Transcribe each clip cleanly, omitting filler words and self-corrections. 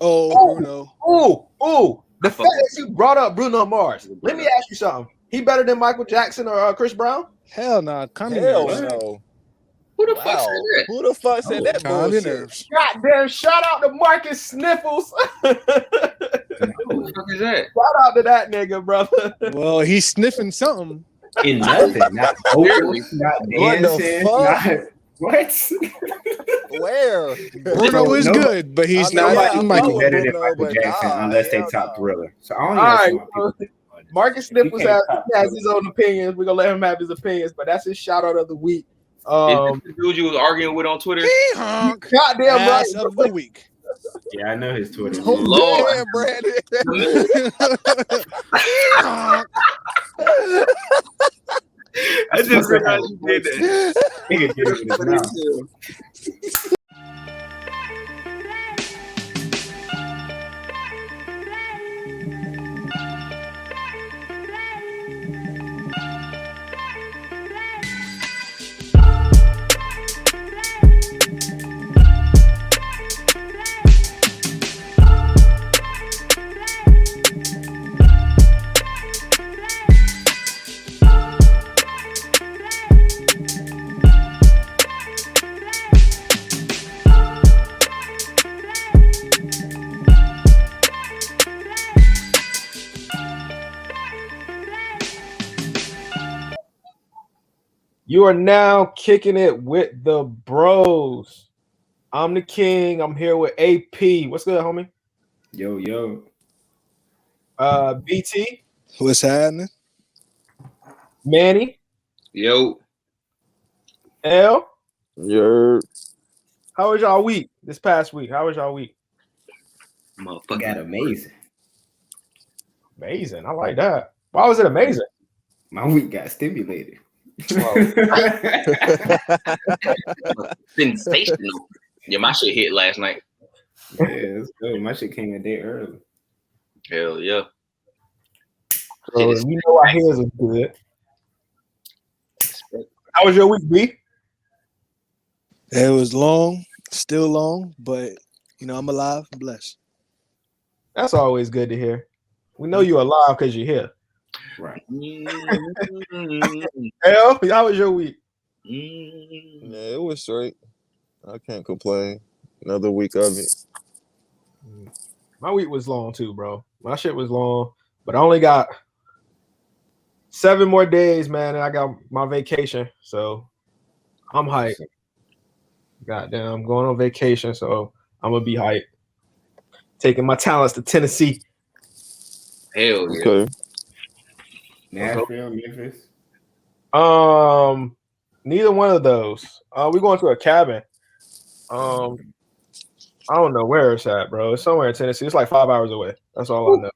Oh, Bruno. Ooh. The fact that you brought up Bruno Mars. Let me ask you something. He better than Michael Jackson or Chris Brown? Hell no. Hell no. Who the fuck said that? Who the fuck said that bullshit? Goddamn, shout out to Marcus Sniffles. Who the fuck is that? Shout out to that nigga, brother. Well, he's sniffing something. In nothing. Not vocals, not dancing. What? Where? Bruno is good, but he's not Michael better than Michael Jackson unless they top Thriller. So I don't know. Marcus Sniffles has his own opinions. We're gonna let him have his opinions, but that's his shout out of the week. Is this the dude you was arguing with on Twitter? Goddamn right of the week. Yeah, I know his Twitter. Oh, Lord, damn, Brandon. I just realized you did that. He could get it with his mouth. You are now kicking it with the bros. I'm the king. I'm here with AP. What's good, homie? Yo. BT. What's happening? Manny. Yo. L. Yo. How was y'all week this past week? How was y'all week? Motherfucker. Got amazing. Amazing. I like that. Why was it amazing? My week got stimulated. Sensational. Yeah, my shit hit last night. Yeah, it's good. My shit came a day early. Hell yeah. You know our hairs are good. How was your week, B? It was long, still long, but you know I'm alive, I'm blessed. That's always good to hear. We know you're alive because you're here. Right. L, how was your week? Yeah, it was straight. I can't complain. Another week of it. My week was long too, bro. My shit was long, but I only got 7 more days, man, and I got my vacation, so I'm hyped. Goddamn, I'm going on vacation, so I'm gonna be hyped. Taking my talents to Tennessee. Hell yeah. Okay. Nashville, Memphis. Neither one of those. We're going to a cabin. I don't know where it's at, bro. It's somewhere in Tennessee. It's like 5 hours away. That's all I know.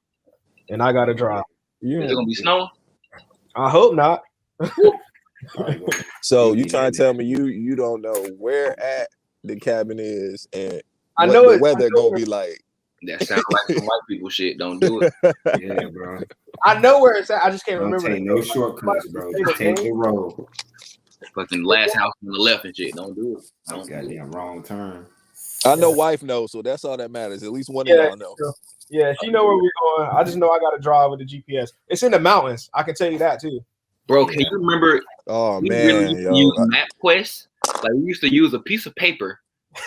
And I gotta drive. Is it gonna be snowing? I hope not. So you trying to tell me you don't know where at the cabin is and I what know the weather gonna be like? That sounds like some white people shit. Don't do it. Yeah, bro. I know where it's at. I just can't Don't remember. take no shortcuts, bro. Just take the road. Fucking last house on the left and shit. Don't do it. Don't Goddamn wrong turn. I know wife knows, so that's all that matters. At least one of y'all know. Yeah, she know where we're going. I just know I gotta drive with the GPS. It's in the mountains. I can tell you that too. Bro, can you remember? Oh we man, really used to use MapQuest. Like we used to use a piece of paper.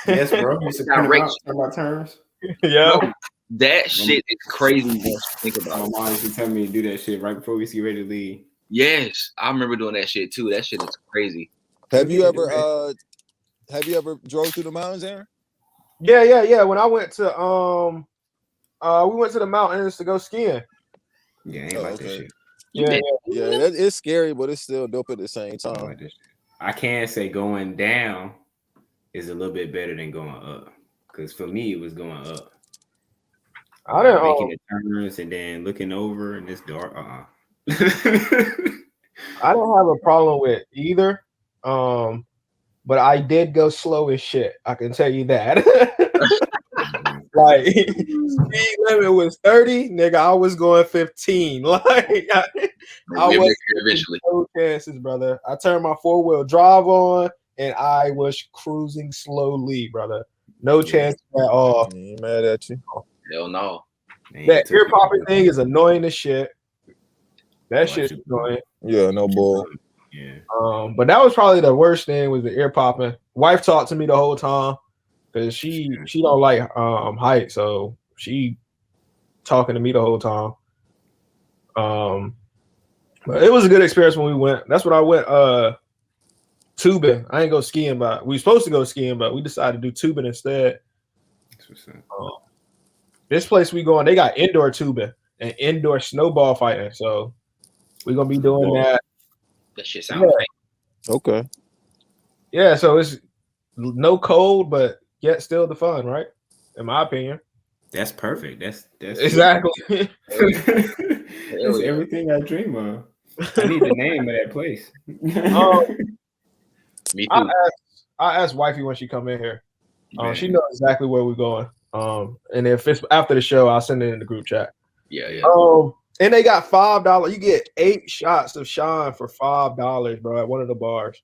Yes, bro. You used to print out turns. Yeah. Bro, that shit is crazy to think about. My mom used to tell me to do that shit right before we get ready to leave. Yes, I remember doing that shit too. That shit is crazy. Have you ever drove through the mountains, Aaron? Yeah. When I went to we went to the mountains to go skiing. Yeah, I ain't like this shit. Yeah. It's scary, but it's still dope at the same time. Like this shit. I can say going down is a little bit better than going up. Because for me, it was going up. I didn't making the turns and then looking over and it's dark. I don't have a problem with either. But I did go slow as shit. I can tell you that. Like speed limit was 30, nigga. I was going 15. Like I was eventually no chances, brother. I turned my 4-wheel drive on and I was cruising slowly, brother. No chance at all. I ain't mad at you. Hell no. That ear popping thing is annoying as shit. That shit's annoying. Yeah, no bull. Yeah. But that was probably the worst thing was the ear popping. Wife talked to me the whole time because she don't like height, so she talking to me the whole time. But it was a good experience when we went. That's when I went tubing. I ain't go skiing, but we were supposed to go skiing, but we decided to do tubing instead. This place we going, they got indoor tubing and indoor snowball fighting, so we're gonna be doing that. That shit sounds fake. Okay. Yeah, so it's no cold, but yet still the fun, right? In my opinion. That's perfect. That's exactly. That's everything I dream of. I need the name of that place. Me too. I asked wifey when she come in here. She knows exactly where we're going. And if it's after the show, I'll send it in the group chat. Yeah. And they got $5. You get 8 shots of Shine for $5, bro, at one of the bars.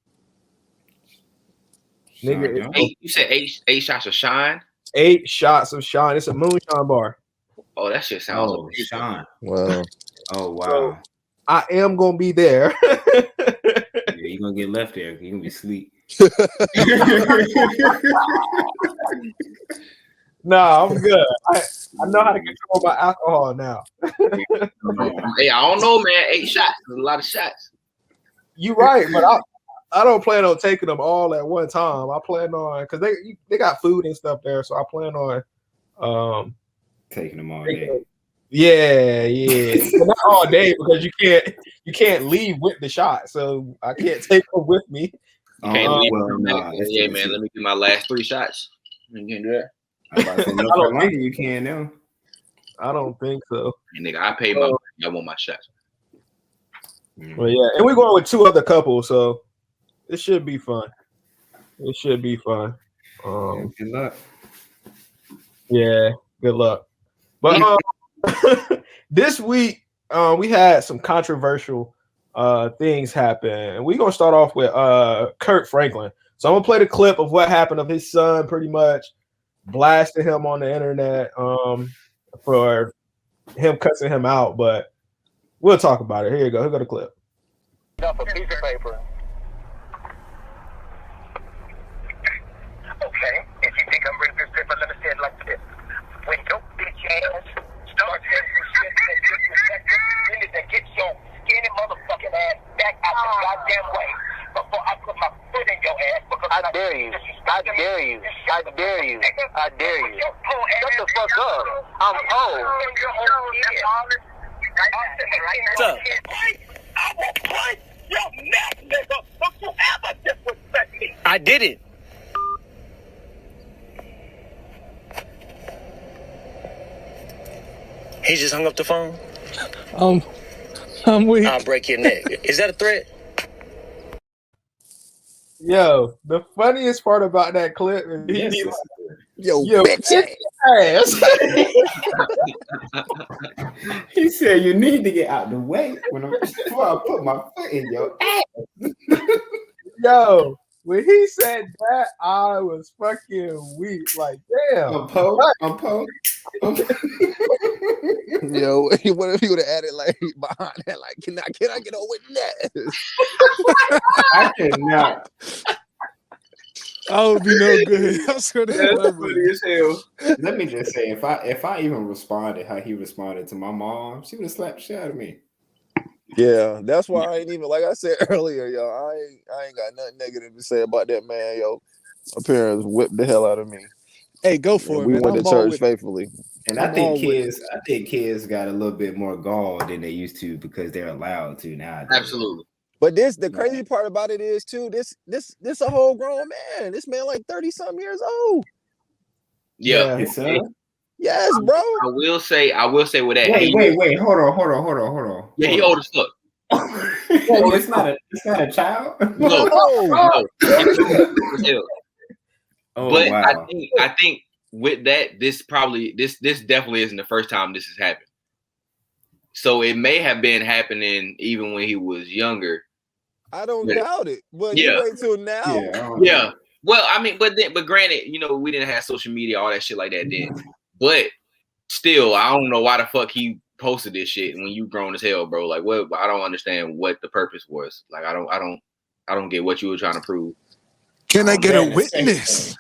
Nigga, you said eight shots of Shine? 8 shots of Shine. It's a moonshine bar. Oh, that shit sounds Shine. Wow. Oh wow. So I am gonna be there. Yeah, you're gonna get left there. You're gonna be asleep. Nah, I'm good. I know how to control my alcohol now. Hey, I don't know, man. 8 shots. There's a lot of shots. You're right, but I don't plan on taking them all at one time. I plan on because they got food and stuff there, so I plan on taking them all day. Yeah. But not all day because you can't leave with the shot, so I can't take them with me. Yeah, man. Let me do my last 3 shots. You can't do that. I don't think you can now. I don't think so. And nigga, I paid my money. I want my shots. Well, yeah, and we're going with 2 other couples, so it should be fun. It should be fun. Good luck. Yeah, good luck. But this week we had some controversial things happen, and we're gonna start off with Kirk Franklin. So I'm gonna play the clip of what happened of his son, pretty much blasted him on the internet for him cussing him out, but we'll talk about it. Here you go. Here go the clip. Up a piece of paper. Okay, if you think I'm reading this paper, let me say it like this. When your bitch ass starts getting some shit that's disrespectful, you need to get your skinny motherfucking ass back out the goddamn way before I put my foot in your ass. Because I dare you. I dare you. I dare you. I dare you. Shut the fuck up. I'm old. What's up? I will punch your neck, nigga. Don't you ever disrespect me. I did it. He just hung up the phone. I'm weak. I'll break your neck. Is that a threat? Yo, the funniest part about that clip is Yo, bitch ass. He said you need to get out the way before I put my foot in your ass. Yo, when he said that, I was fucking weak. Like, damn. I'm po. Yo, what if you would have added like behind that? Like, can I get over that? I cannot. I would be no good. I swear to God. Let me just say, if I even responded how he responded to my mom, she would have slapped the shit out of me. Yeah, that's why I ain't even, like I said earlier, yo, I ain't got nothing negative to say about that man, yo. My parents whipped the hell out of me. Hey, go for it, we man. went to church faithfully. And I think kids got a little bit more gall than they used to because they're allowed to now. Absolutely. But the crazy part about it is too, this a whole grown man. This man like 30-something years old. Yeah. Yes, bro. I will say with that. Wait, hold on. Yeah, he old as fuck. It's not a child. No. Oh, but wow. I think with that, this definitely isn't the first time this has happened. So it may have been happening even when he was younger. I don't doubt it, but yeah. You wait till now. Yeah. Well, I mean, but granted, we didn't have social media, all that shit like that then. But still, I don't know why the fuck he posted this shit when you grown as hell, bro. Like, what? I don't understand what the purpose was. Like, I don't get what you were trying to prove. Can I get a That in the second witness? thing.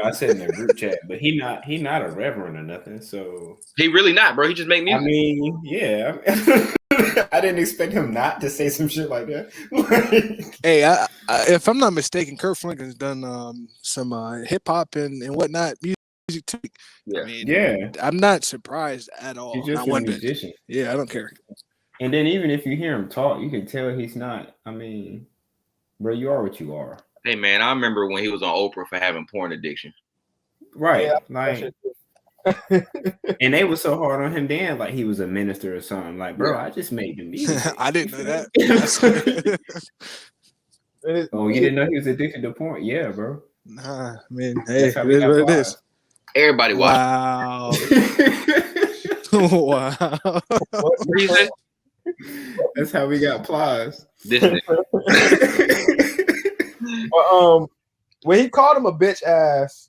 I said in the group chat, but he not a reverend or nothing. So He really not, bro. He just make music. I mean, yeah. I didn't expect him not to say some shit like that. Hey, I, if I'm not mistaken, Kurt Franklin's done some hip hop and whatnot music too. Yeah. I mean, yeah, I'm not surprised at all. he's just Not a one bit. musician. Yeah, I don't care. And then even if you hear him talk, you can tell he's not. I mean, bro, you are what you are. Hey man, I remember when he was on Oprah for having porn addiction. Right. Yeah, like, and they were so hard on him then, like he was a minister or something. Like, bro, I just made the music. I didn't know that. Oh, you didn't know he was addicted to porn? Yeah, bro. Nah, I mean, hey, That's how it we is got what it plies. is. Everybody watch. Wow. Wow. What did he say? That's how we got plies. This nigga. But, when he called him a bitch ass,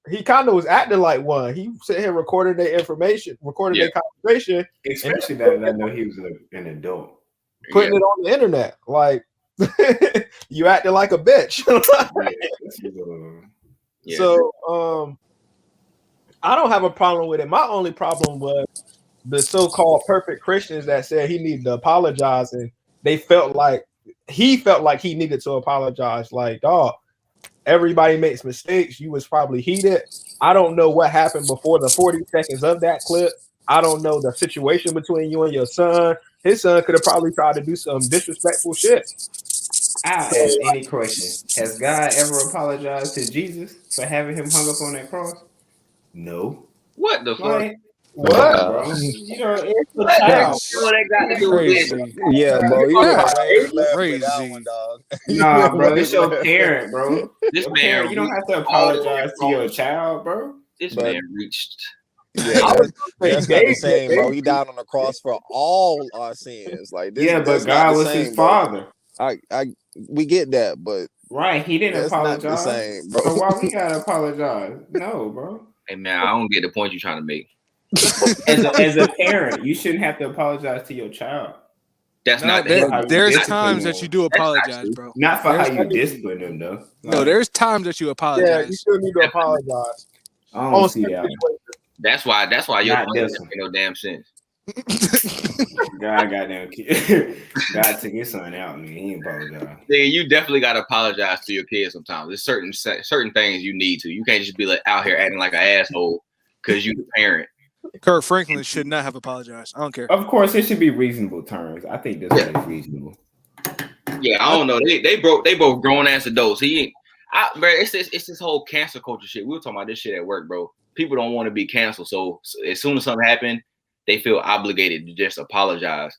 he kind of was acting like one. He sat here recording their information, recording their conversation, Especially that I know he was an adult. putting it on the internet. Like, you acting like a bitch. Yeah. So, I don't have a problem with it. My only problem was the so-called perfect Christians that said he needed to apologize, and they felt like he needed to apologize. Like, dog, everybody makes mistakes. You was probably heated. I don't know what happened before the 40 seconds of that clip. I don't know the situation between you and your son. His son could have probably tried to do some disrespectful shit. I'll ask any question. Has God ever apologized to Jesus for having him hung up on that cross? No. What the fuck? Like, What? bro? You know, it's a child. What that got to do with this? Crazy. Yeah, bro. You That's laugh with that crazy. one, dog. Nah, bro, it's your parent, bro. This Your man, parent, you don't have to apologize to your child, bro. This But- man reached. Yeah, that's not the same, bro. He died on the cross for all our sins. Like this, Yeah, but that's not God the was same, his bro. father. We get that, but Right, he didn't that's not apologize. the same, bro. So why we gotta apologize? No, bro. Hey man, I don't get the point you're trying to make. As a parent, you shouldn't have to apologize to your child. That's Nah, not there's discipline times them. that you do apologize, bro. Not for There's- how you discipline them, though. No, there's times that you Yeah, you apologize. still need to apologize. I don't see that. That's why your Not point this doesn't one. make no damn sense. God goddamn kid. God took his son out, man. He ain't apologize. Yeah, you definitely gotta apologize to your kids sometimes. There's certain things you need to. You can't just be like out here acting like an asshole because you the parent. Kurt Franklin should not have apologized. I don't care. Of course, it should be reasonable terms. I think this one is reasonable. Yeah, I don't know. They both grown ass adults. He ain't. Bro, it's this whole cancel culture shit. We were talking about this shit at work, bro. People don't want to be canceled, so as soon as something happened, they feel obligated to just apologize.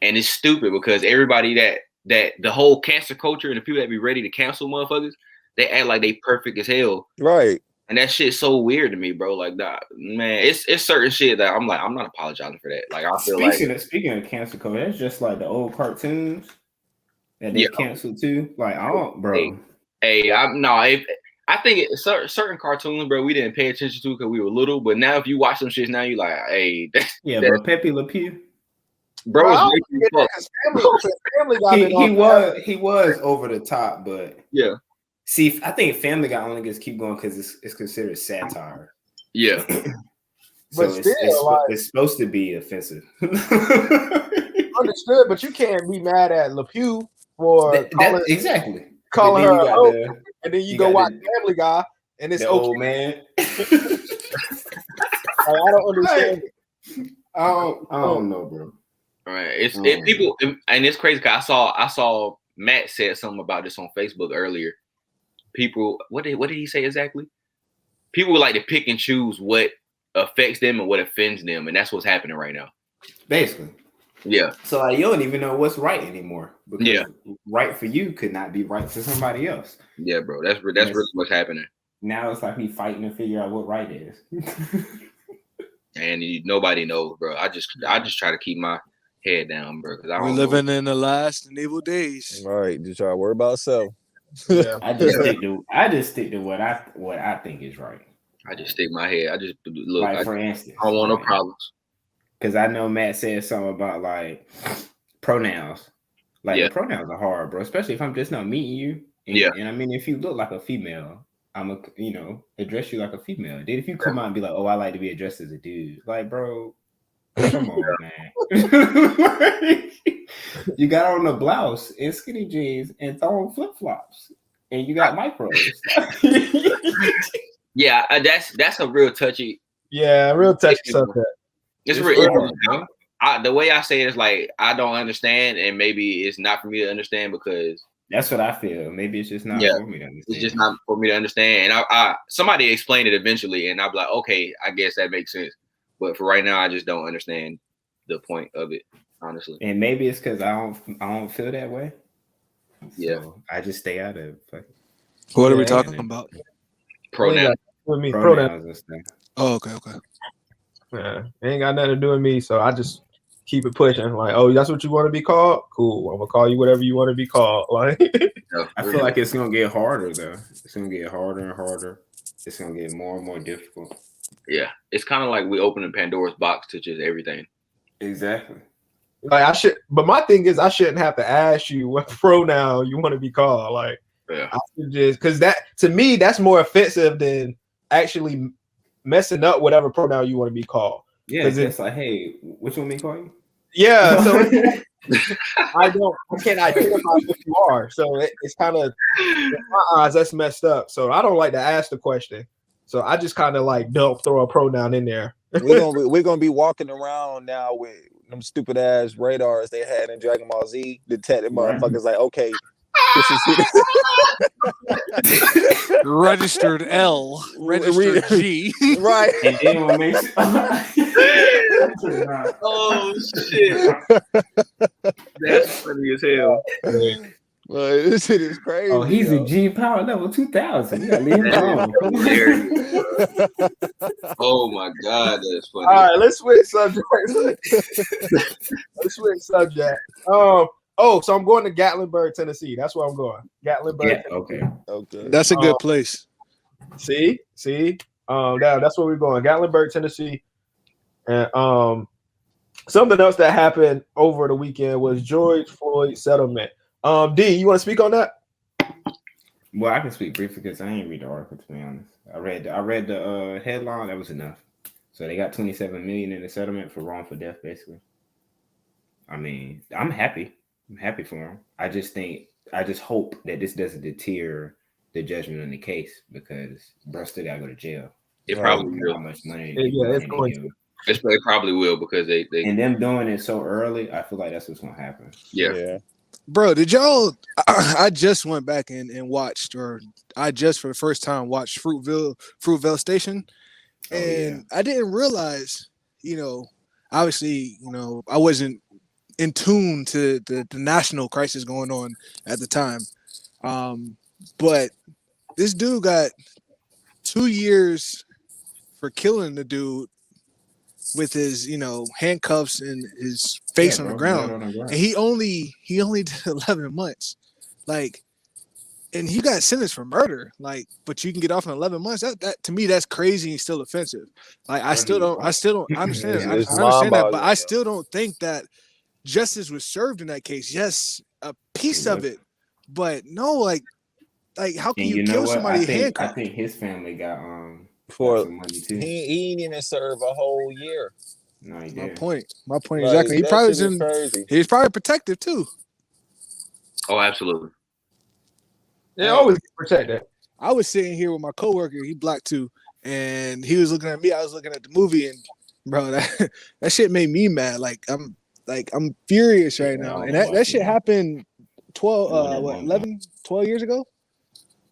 And it's stupid because everybody that the whole cancel culture and the people that be ready to cancel motherfuckers, they act like they perfect as hell. right. And that shit's so weird to me, bro. Like, nah, man, it's certain shit that I'm like, I'm not apologizing for that. Like, I feel Speaking of cancel culture, that's just like the old cartoons that they Yeah. canceled too. Like, I don't, bro. I think certain cartoons, bro, we didn't pay attention to because we were little. But now, if you watch some shit now, you like, hey, Yeah, but Pepe Le Pew, bro, I don't making get fuck. that 'cause Family Guy been on he was over the top, but Yeah, see, I think Family Guy only gets keep going because it's considered satire. yeah. But So still, it's supposed to be offensive. understood, but you can't be mad at LePew for Exactly. calling But her then a hoe, and then you go got watch the- Family Guy, and it's the okay. old man. Like, I don't understand. I don't know, bro. All right, it's people, and it's crazy because I saw Matt said something about this on Facebook earlier. People, what did he say exactly? People would like to pick and choose what affects them and what offends them, and that's what's happening right now. Basically. Yeah. So like, you don't even know what's right anymore. Because Yeah. right for you could not be right for somebody else. Yeah, bro. That's really what's happening. Now it's like me fighting to figure out what right is. And nobody knows, bro. I just try to keep my head down, bro. Because We're living in the last and evil days. Right. Just try to worry about self. Yeah. I just stick to what I think is right. I just stick my head. I just look. Like I for instance, don't want no problems. Because I know Matt said something about like pronouns. Like Yeah. the pronouns are hard, bro. Especially if I'm just not meeting you. And, Yeah. And I mean, if you look like a female, I'm a address you like a female. Then if you come out and be like, oh, I like to be addressed as a dude, like, bro, come on, man. You got on a blouse and skinny jeans and throwing flip flops, and you got micros. Yeah, that's a real touchy. Yeah, real touchy subject. It's real ignorant, bro. The way I say it is like I don't understand, and maybe it's not for me to understand because that's what I feel. Maybe it's just not for me to understand. It's just not for me to understand. And I somebody explained it eventually, and I'll be like, okay, I guess that makes sense. But for right now, I just don't understand the point of it, honestly. And maybe it's because I don't feel that way. Yeah, so I just stay out of it. What are we talking about? Pronouns. With me, pronouns and stuff. Oh, okay. Yeah, it ain't got nothing to do with me, so I just keep it pushing. Like, oh, that's what you want to be called? Cool. I'm gonna call you whatever you want to be called. Like, I feel like it's gonna get harder though. It's gonna get harder and harder. It's gonna get more and more difficult. Yeah, it's kind of like we opening Pandora's box to just everything. Exactly. Like but my thing is, I shouldn't have to ask you what pronoun you want to be called. Like, I should just because that to me that's more offensive than actually messing up whatever pronoun you want to be called. Yeah, it's like, hey, which one me call you? Yeah, so I can't identify what you are. So it's kind of in my eyes that's messed up. So I don't like to ask the question. So I just kind of like don't throw a pronoun in there. We're gonna be walking around now with them stupid ass radars they had in Dragon Ball Z, detecting motherfuckers like, okay, this is registered L, registered G, right? And then we'll make oh shit, that's funny as hell. This shit is crazy. Oh, he's a G power level 2000. You gotta leave him alone. Oh my god, that's funny. All right, let's switch subject. So I'm going to Gatlinburg, Tennessee. That's where I'm going. Gatlinburg. Yeah, okay. That's a good place. See. That's where we're going. Gatlinburg, Tennessee. And something else that happened over the weekend was George Floyd settlement. D, you want to speak on that? Well, I can speak briefly because I ain't read the article, to be honest. I read the headline. That was enough. So they got $27 million in the settlement for wrongful death, basically. I mean, I'm happy. I'm happy for him. I just hope that this doesn't deter the judgment on the case because bro still gotta go to jail. It probably will. How much money? It's going to. It probably will because they and them doing it so early. I feel like that's what's gonna happen. Yeah. Bro, did y'all? I just went back and watched, or I just for the first time watched Fruitvale Station, and I didn't realize, obviously, I wasn't in tune to the national crisis going on at the time, but this dude got 2 years for killing the dude with his, handcuffs and his face on the ground. And he only did 11 months. Like, and he got sentenced for murder. Like, but you can get off in 11 months. That to me, that's crazy and still offensive. Like, I still don't understand. I understand that, but I still don't think that justice was served in that case. Yes, a piece of it, but no, like how can you kill somebody handcuffed? I think his family got for some money too. He didn't even serve a whole year. No, he My did. point Like, exactly. He that probably shit is crazy. He's probably protective too. Oh, absolutely. They always get protected. I was sitting here with my coworker. He black too, and he was looking at me. I was looking at the movie, and bro, that shit made me mad. I'm furious right now. And that shit happened 12 years ago.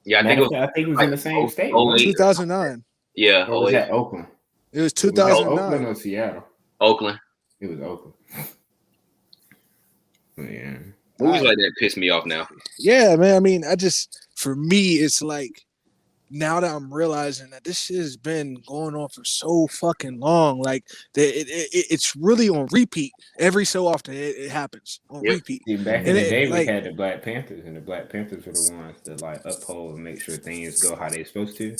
Yeah, I think he was in the same state. 2009. Yeah, or was that Oakland? It was 2009. Oakland or Seattle? Oakland. It was Oakland. Yeah. Movies like that piss me off now. Yeah, man. I mean, for me, it's like now that I'm realizing that this shit has been going on for so fucking long, like it's really on repeat. Every so often it happens on repeat. See, back in the day, we had the Black Panthers, and the Black Panthers were the ones that uphold and make sure things go how they're supposed to.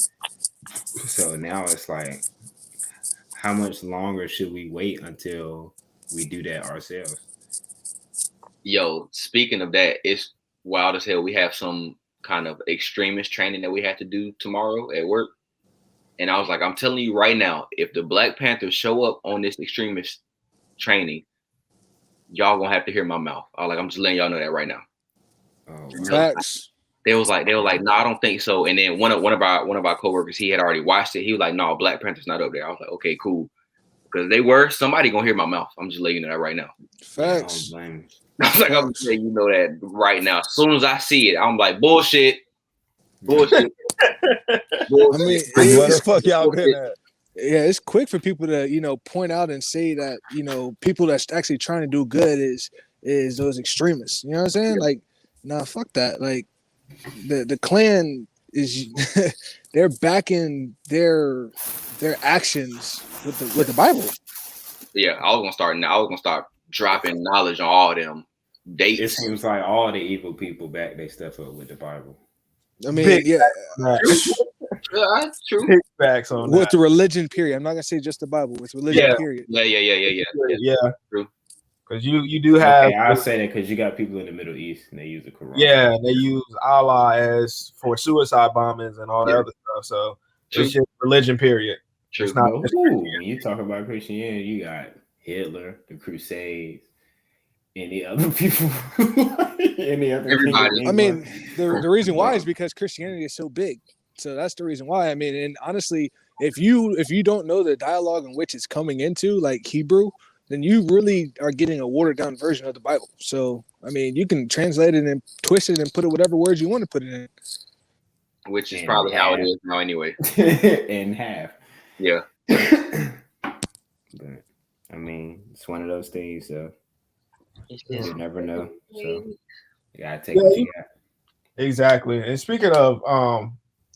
So now it's like, how much longer should we wait until we do that ourselves? Yo, speaking of that, it's wild as hell. We have some kind of extremist training that we have to do tomorrow at work. And I was like, I'm telling you right now, if the Black Panthers show up on this extremist training, y'all gonna have to hear my mouth. I'm just letting y'all know that right now. Oh, Facts. They were like, no, I don't think so. And then one of our coworkers, he had already watched it. He was like, no, Black Panther's not up there. I was like, okay, cool, because they were. Somebody gonna hear my mouth. I'm just letting you know that right now. Facts. blame. I was like, I'm just letting you know that right now. As soon as I see it, I'm like, bullshit. I mean, Where the fuck y'all been at? yeah, it's quick for people to point out and say that people that's actually trying to do good is those extremists. You know what I'm saying? Like, nah, fuck that. Like, the Klan is they're backing their actions with the Bible. Yeah, I was gonna start dropping knowledge on all them dates. It seems like all the evil people back their stuff up with the Bible. I mean, Big yeah, Yeah, true. Big facts on with that. the religion period. I'm not gonna say just the Bible. With religion period. Yeah. True. Because you do have. Okay, I'll say that because you got people in the Middle East and they use the Quran. Yeah, they use Allah as for suicide bombings and all that other stuff. So it's just religion period. True. It's not. When you talk about Christianity, you got Hitler, the Crusades, any other people, Everybody. I mean, the reason why is because Christianity is so big. So that's the reason why. I mean, and honestly, if you don't know the dialogue in which it's coming into, like Hebrew, then you really are getting a watered down version of the Bible. So, I mean, you can translate it and twist it and put it whatever words you want to put it in. Which is probably how it is now anyway. In half. Yeah. But, I mean, it's one of those things, so you never know. So you gotta take what you got. Exactly. And speaking of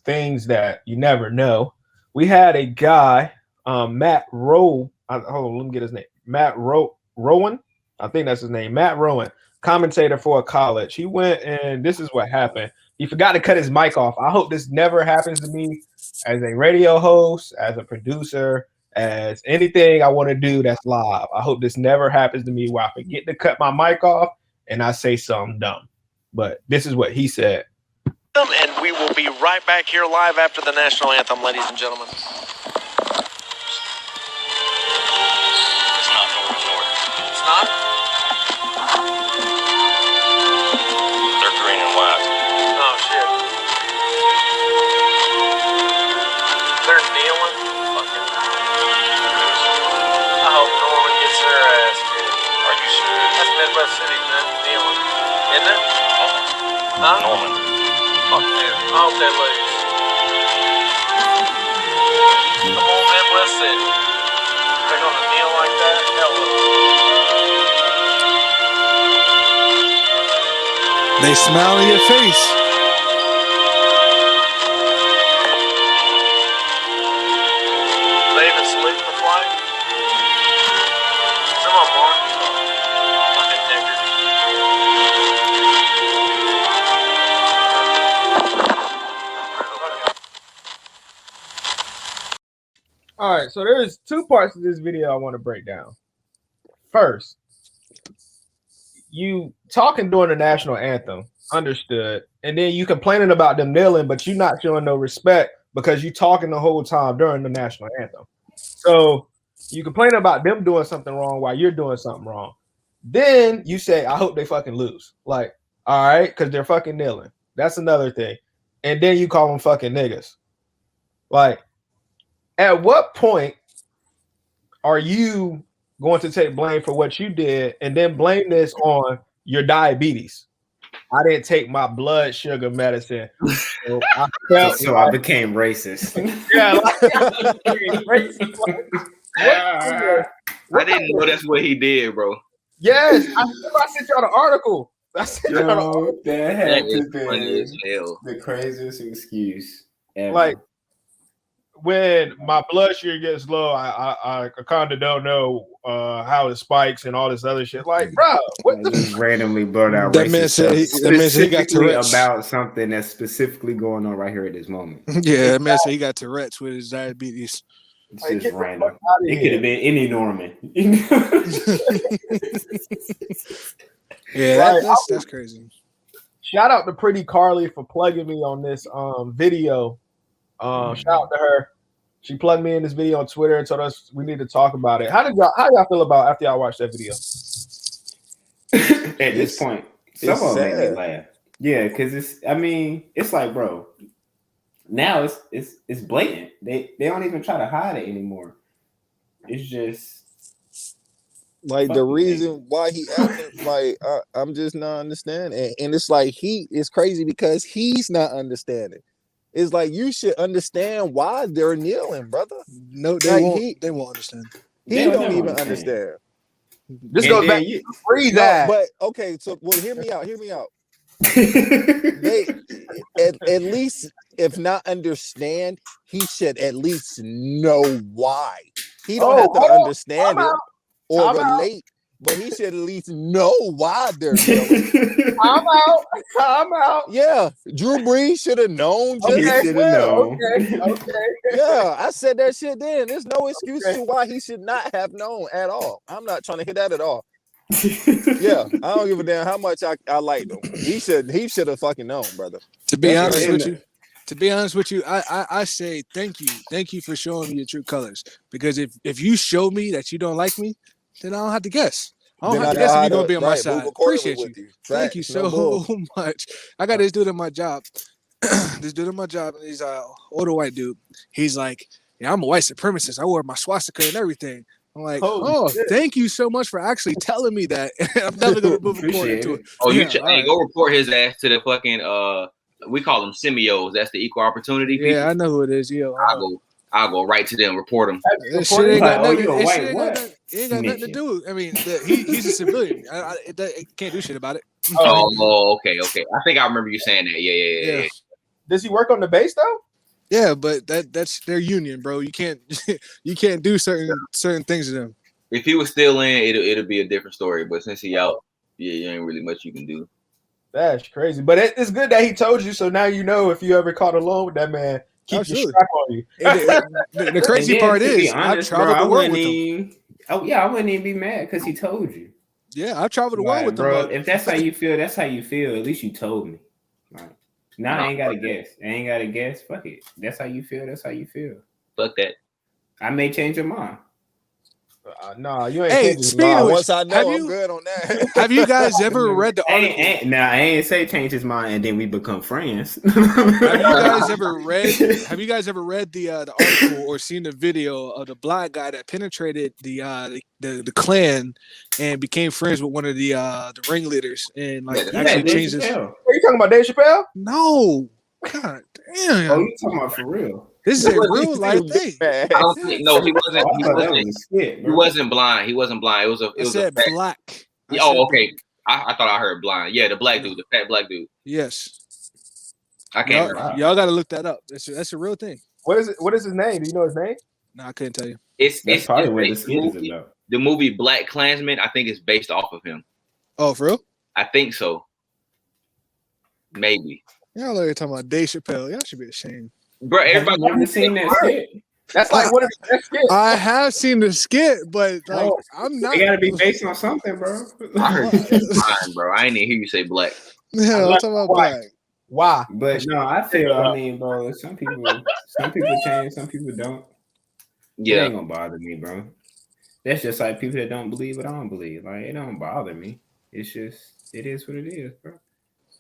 things that you never know, we had a guy, Matt Rowe. Hold on, let me get his name. Matt Rowan. I think that's his name. Matt Rowan, commentator for a college. He went and this is what happened. He forgot to cut his mic off. I hope this never happens to me as a radio host, as a producer, as anything I want to do that's live. I hope this never happens to me where I forget to cut my mic off and I say something dumb. But this is what he said. And we will be right back here live after the national anthem, ladies and gentlemen. It's not north. It's not? They're green and white. Oh, shit. They're kneeling? Fucking. I hope Norman gets their ass kicked. Are you serious? That's Midwest City, man. Kneeling. Isn't it? Huh? Norman. Fuck them. I hope they lose. Come on, Midwest City. They're gonna kneel like that? Hell no. They smile in your face. They even salute the flag? Come on, Mark. Fucking niggers. All right, so there's two parts of this video I want to break down. First, you talking during the national anthem, understood, and then you complaining about them kneeling, but you not showing no respect because you talking the whole time during the national anthem. So you complain about them doing something wrong while you're doing something wrong. Then you say, I hope they fucking lose. Like, all right, because they're fucking kneeling. That's another thing. And then you call them fucking niggas. Like, at what point are you going to take blame for what you did and then blame this on your diabetes? I didn't take my blood sugar medicine. So I became racist. Yeah, like, racist. I didn't know that's what he did, bro. Yes, I sent y'all the article. That had That to is funny as be hell. the craziest excuse ever. Like, when my blood sugar gets low, I kind of don't know how it spikes and all this other shit. Like, bro, what the just randomly blurt out That man racist said he- stuff that man said he got specifically Tourette's. about something that's specifically going on right here at this moment. Yeah, that man said he got Tourette's with his diabetes. It's Like, just get the random. fuck outta It here. could have been any Norman. Yeah, Right. that's crazy. Shout out to Pretty Carly for plugging me on this video. Shout out to her. She plugged me in this video on Twitter and told us we need to talk about it. How y'all feel about after y'all watched that video? At this point, some it's of them made me sad. laugh. Yeah, because it's like, bro, now it's blatant. They don't even try to hide it anymore. It's just Like the fucking reason why he acting like I'm just not understanding, and it's like it's crazy because he's not understanding. It's like you should understand why they're kneeling, brother. No, they Like, won't. They won't understand. He They don't don't even understand. understand. This And goes then back you- to free No, that. but okay, so well, hear me out. They at least, if not understand, he should at least know why. He don't have to hold on. understand Time it out. or Time out. relate, but he should at least know why they're kneeling. I'm out. Yeah, Drew Brees should have known just Okay, as should have well. known. Okay. Yeah, I said that shit then. There's no excuse Okay. to why he should not have known at all. I'm not trying to hear that at all. Yeah, I don't give a damn how much I liked him. He should have fucking known, brother. To be That's honest with you, I say thank you for showing me your true colors. Because if you show me that you don't like me, then I don't have to guess. I don't Then have to know guess if how you're gonna to, be on my right, side. move accordingly Appreciate you. with Thank you Facts, no so bull. much. I got this dude at my job. This dude at my job, and he's an older white dude. He's like, yeah, I'm a white supremacist. I wear my swastika and everything. I'm like, Holy shit. thank you so much for actually telling me that. I'm definitely gonna move forward Appreciate into it. it. Oh, you Yeah, check, all hey, right. go report his ass to the fucking we call them semios. That's the equal opportunity people. Yeah, I know who it is. Yeah, I'll go right to them, report them. That shit ain't got Like, oh, nothing. you a It white shit ain't got what? nothing. It ain't got nothing to Snitching. do. I mean, he's a civilian. It can't do shit about it. Oh, okay. I think I remember you saying that. Yeah. Does he work on the base though? Yeah, but that's their union, bro. You can't do certain things to them. If he was still in, it'll be a different story. But since he out, yeah, you ain't really much you can do. That's crazy. But it's good that he told you, so now you know if you ever caught alone with that man, keep Absolutely. your strap on you. And the crazy And then, part to be is, I've honest, traveled bro, the world I with him. wouldn't even be mad because he told you. Yeah, I've traveled the world Like, with bro, them. if that's how you feel, that's how you feel. At least you told me. Like, now I ain't gotta guess. Fuck it. That's how you feel. That's how you feel. Fuck that. I may change your mind. Nah, you ain't. Hey, changing his speaking mind. of which, Once I know, have I'm you- good on that. Have you guys ever read the article? I ain't say change his mind and then we become friends. Have you guys ever read the article or seen the video of the black guy that penetrated the Klan and became friends with one of the ringleaders and like Yeah, actually Dave changed his? Chappelle. Are you talking about Dave Chappelle? No, God damn, Oh, you talking about for real? this is a real life thing. I don't think no, he wasn't. Oh, I He thought that wasn't. was a skit, He bro. wasn't blind. He wasn't blind. It was a. It I was said a fact. black. I Oh, said okay. I thought I heard blind. Yeah, the black dude, the fat black dude. Yes, I can't remember. y'all got to look that up. That's a real thing. What is it? What is his name? Do you know his name? No, I couldn't tell you. That's probably what the based- skit is about. The movie Black Klansman, I think, is based off of him. Oh, for real? I think so. Maybe. Y'all are talking about Dave Chappelle. Y'all should be ashamed. Bro, Have you everybody. never seen that skit? That's like one of the best skits. I have seen the skit, but like I'm not. It gotta be based on something, bro. I heard you say blind, bro. I ain't even hear you say black. Yeah, I'm talking about Why? black. Why? But no, I feel. I mean, bro, some people change, some people don't. It Yeah. ain't gonna bother me, bro. That's just like people that don't believe what I don't believe. Like it don't bother me. It's just it is what it is, bro.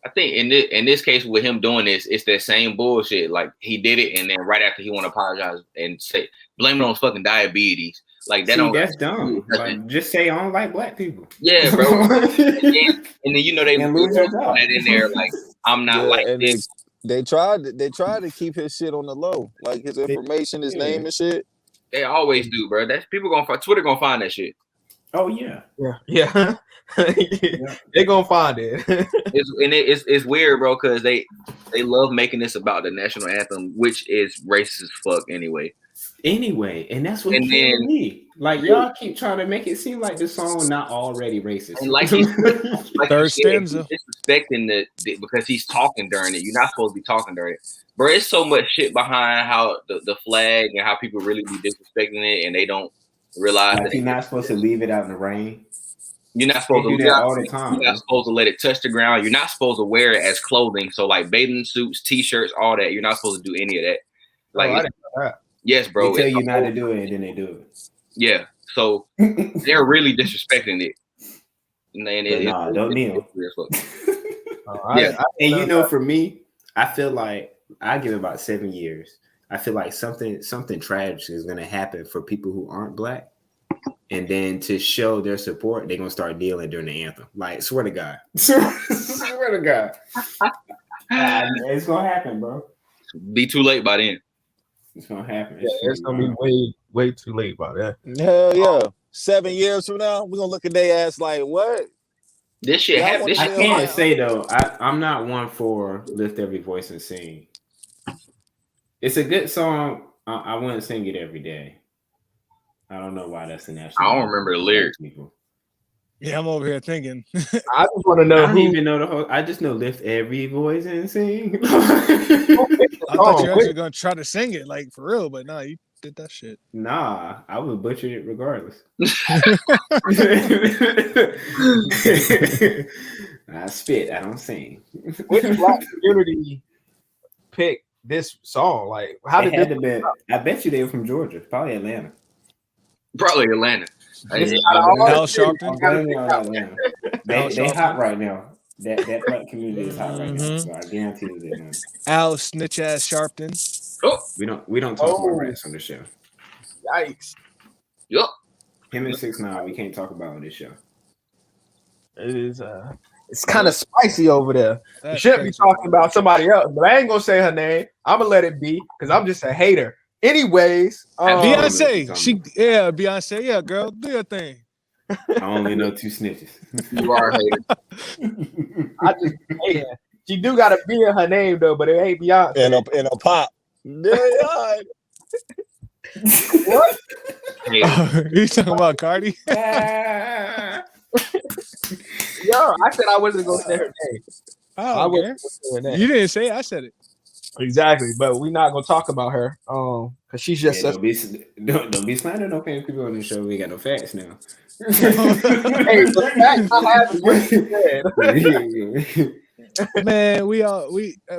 I think in this case with him doing this, it's that same bullshit. Like he did it, and then right after he want to apologize and say blame it on his fucking diabetes. Like that. See, that's dumb. Like, just say I don't like black people. Yeah, bro. and then you know they And put lose your job. that in there. Like I'm not Yeah, like and this. they tried to keep his shit on the low, like his information, his name and shit. They always do, bro. That's people gonna Twitter gonna find that shit. Oh yeah. Yeah. They're gonna find it. It's weird, bro, because they love making this about the national anthem, which is racist as fuck anyway. And that's what And killed then me. Like y'all keep trying to make it seem like the song not already racist. and like you Third said, stanza. he's disrespecting the because he's talking during it. You're not supposed to be talking during it. Bro, it's so much shit behind how the flag and how people really be disrespecting it and they don't realize Like that you're not supposed to leave it out in the rain. you're not supposed They to do that all the time. You're not supposed to let it touch the ground. You're not supposed to wear it as clothing. So like bathing suits, t-shirts, all that. You're not supposed to do any of that. Like I didn't know that. yes, bro. They tell you not to do it, and then they do it. Yeah. So they're really disrespecting it. And don't kneel. Yeah. And you know, for me, I feel like I give it about 7 years. I feel like something tragic is gonna happen for people who aren't black. And then to show their support, they're gonna start kneeling during the anthem. Like, swear to God. Swear to God. It's gonna happen, bro. Be too late by then. It's gonna happen. It's gonna be way too late by that. Hell yeah. 7 years from now, we're gonna look at their ass like, what? This shit happened. I can't say though. I'm not one for lift every voice and sing. It's a good song. I wouldn't sing it every day. I don't know why that's the national. I don't remember the lyrics. Yeah, I'm over here thinking. I just want to know. I don't even know the whole. I just know lift every voice and sing. I thought you were actually gonna try to sing it, like for real, but no, you did that shit. Nah, I would butcher it regardless. I spit. I don't sing. Which black community picked this song? Like, how did it be? I bet you they were from Georgia, probably Atlanta. Probably Atlanta. Al Sharpton. They hot right now. That black community is hot right now. So I guarantee you that. Al snitch ass Sharpton. Oh, we don't talk about rats on the show. Yikes! Yup. Him and 6ix9ine, we can't talk about on this show. It is. It's kind of spicy over there. That's You shouldn't crazy. be talking about somebody else, but I ain't gonna say her name. I'm gonna let it be because I'm just a hater. Anyways, Beyonce, Beyonce, yeah, girl, do your thing. I only know 2 snitches. You are a hater. I just hate her. She do got a B in her name though, but it ain't Beyonce. In a pop. Yeah. What? You talking about Cardi? Yo, I said I wasn't gonna say her name. I don't care. wasn't gonna say her name. You didn't say it, I said it. Exactly, but we're not gonna talk about her. Because she's just don't be slandering no famous people on the show. We got no facts now. hey, the fact I have what you said.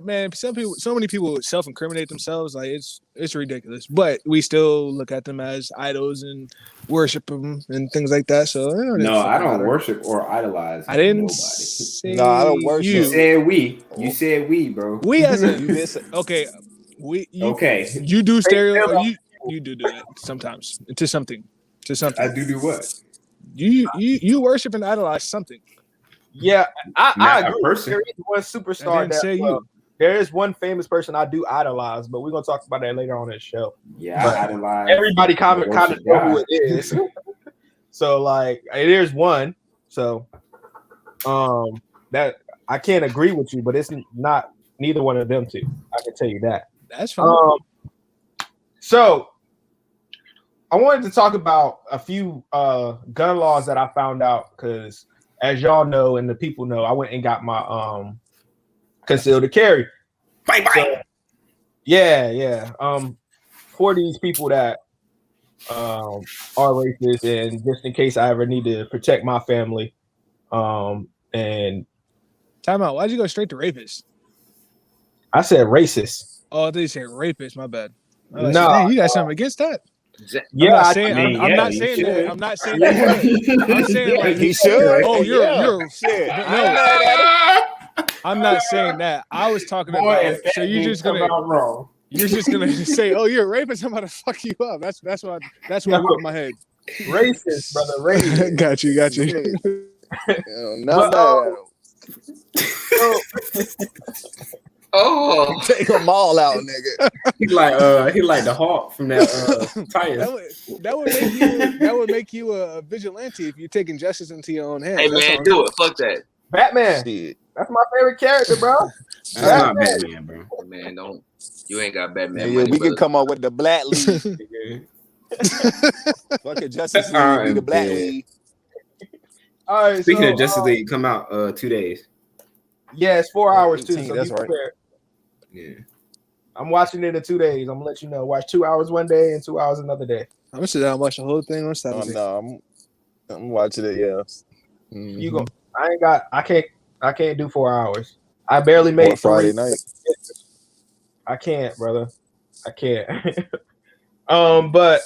Man, so many people self-incriminate themselves. Like it's ridiculous. But we still look at them as idols and worship them and things like that. So no, I don't worship or idolize. I didn't nobody. say No, I don't worship. You said we. You said we, bro. We as a okay. Okay. You do stereo. You do that sometimes to something. I do what? You worship and idolize something. Yeah, I agree. Person. There is one superstar there is one famous person I do idolize, but we're gonna talk about that later on in the show. Yeah, but I idolize. Everybody kind of know who it is. So like, there's one. So that I can't agree with you, but it's not neither one of them two. I can tell you that. That's fine. So I wanted to talk about a few gun laws that I found out because, as y'all know and the people know, I went and got my concealed to carry. Bye. So, yeah. For these people that are racist, and just in case I ever need to protect my family, and Time out. Why'd you go straight to rapist? I said racist. Oh, I thought you said rapist. My bad. No, you got something against that? Yeah, I'm not saying that. I'm not saying that. I'm saying like He should. Oh, you're shit. No, I'm not saying that. I was talking about. So you're just gonna say, "Oh, you're a rapist." I'm about to fuck you up. That's what went in my head. Racist, brother. Racist. got you. No. Oh, Take them all out, nigga. He like the Hawk from that Titans. That would make you a vigilante if you're taking justice into your own hands. hey That's man, all. do it. Fuck that. Batman. Shit. That's my favorite character, bro. That's not Batman, bro. Man, don't. You ain't got Batman Yeah, money, we brother. can come up with the Black League. Fucking Justice League be the Black Yeah. League. All right. Speaking so, of Justice League, come out 2 days. yeah, it's 4 hours too. 18, So that's be right. prepared. Yeah. I'm watching it in 2 days. I'm gonna let you know. Watch 2 hours one day and 2 hours another day. I'm gonna sit down and watch the whole thing on Oh Saturday. no, I'm watching it. Yeah. You go. I can't do 4 hours. I barely made Friday 3. night. I can't, brother. I can't. But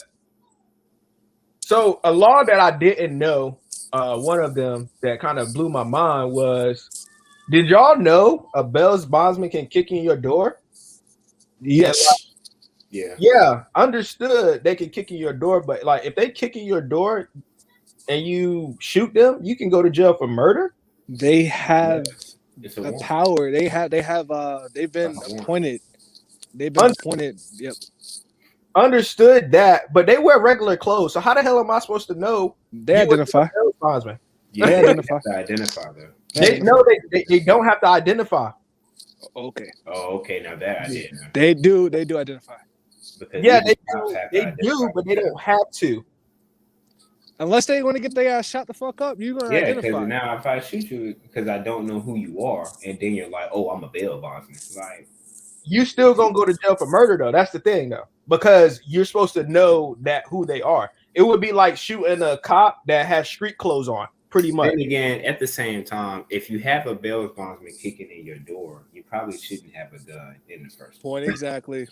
so a law that I didn't know, one of them that kind of blew my mind was, did y'all know a bail bondsman can kick in your door? Yes. Yeah. Yeah, understood. They can kick in your door, but like if they kick in your door and you shoot them, you can go to jail for murder. They have It's a warrant. power. They've been That's a warrant. appointed. They've been appointed. Yep. Understood that, but they wear regular clothes. So how the hell am I supposed to know? They you was identify. a bail bondsman? Yeah, They they identify. have to identify though. They don't have to identify. Okay. Oh, okay. Now that I didn't know. They do identify. Because Yeah, even they cops do. have to They identify. do, but they don't have to. Unless they want to get their ass shot the fuck up, you're gonna Yeah, identify. because now if I shoot you because I don't know who you are, and then you're like, "Oh, I'm a bail bondsman," like You still gonna go to jail for murder though. That's the thing though, because you're supposed to know that who they are. It would be like shooting a cop that has street clothes on, pretty much. Then again, at the same time, if you have a bail bondsman kicking in your door, you probably shouldn't have a gun in the first place. Point exactly.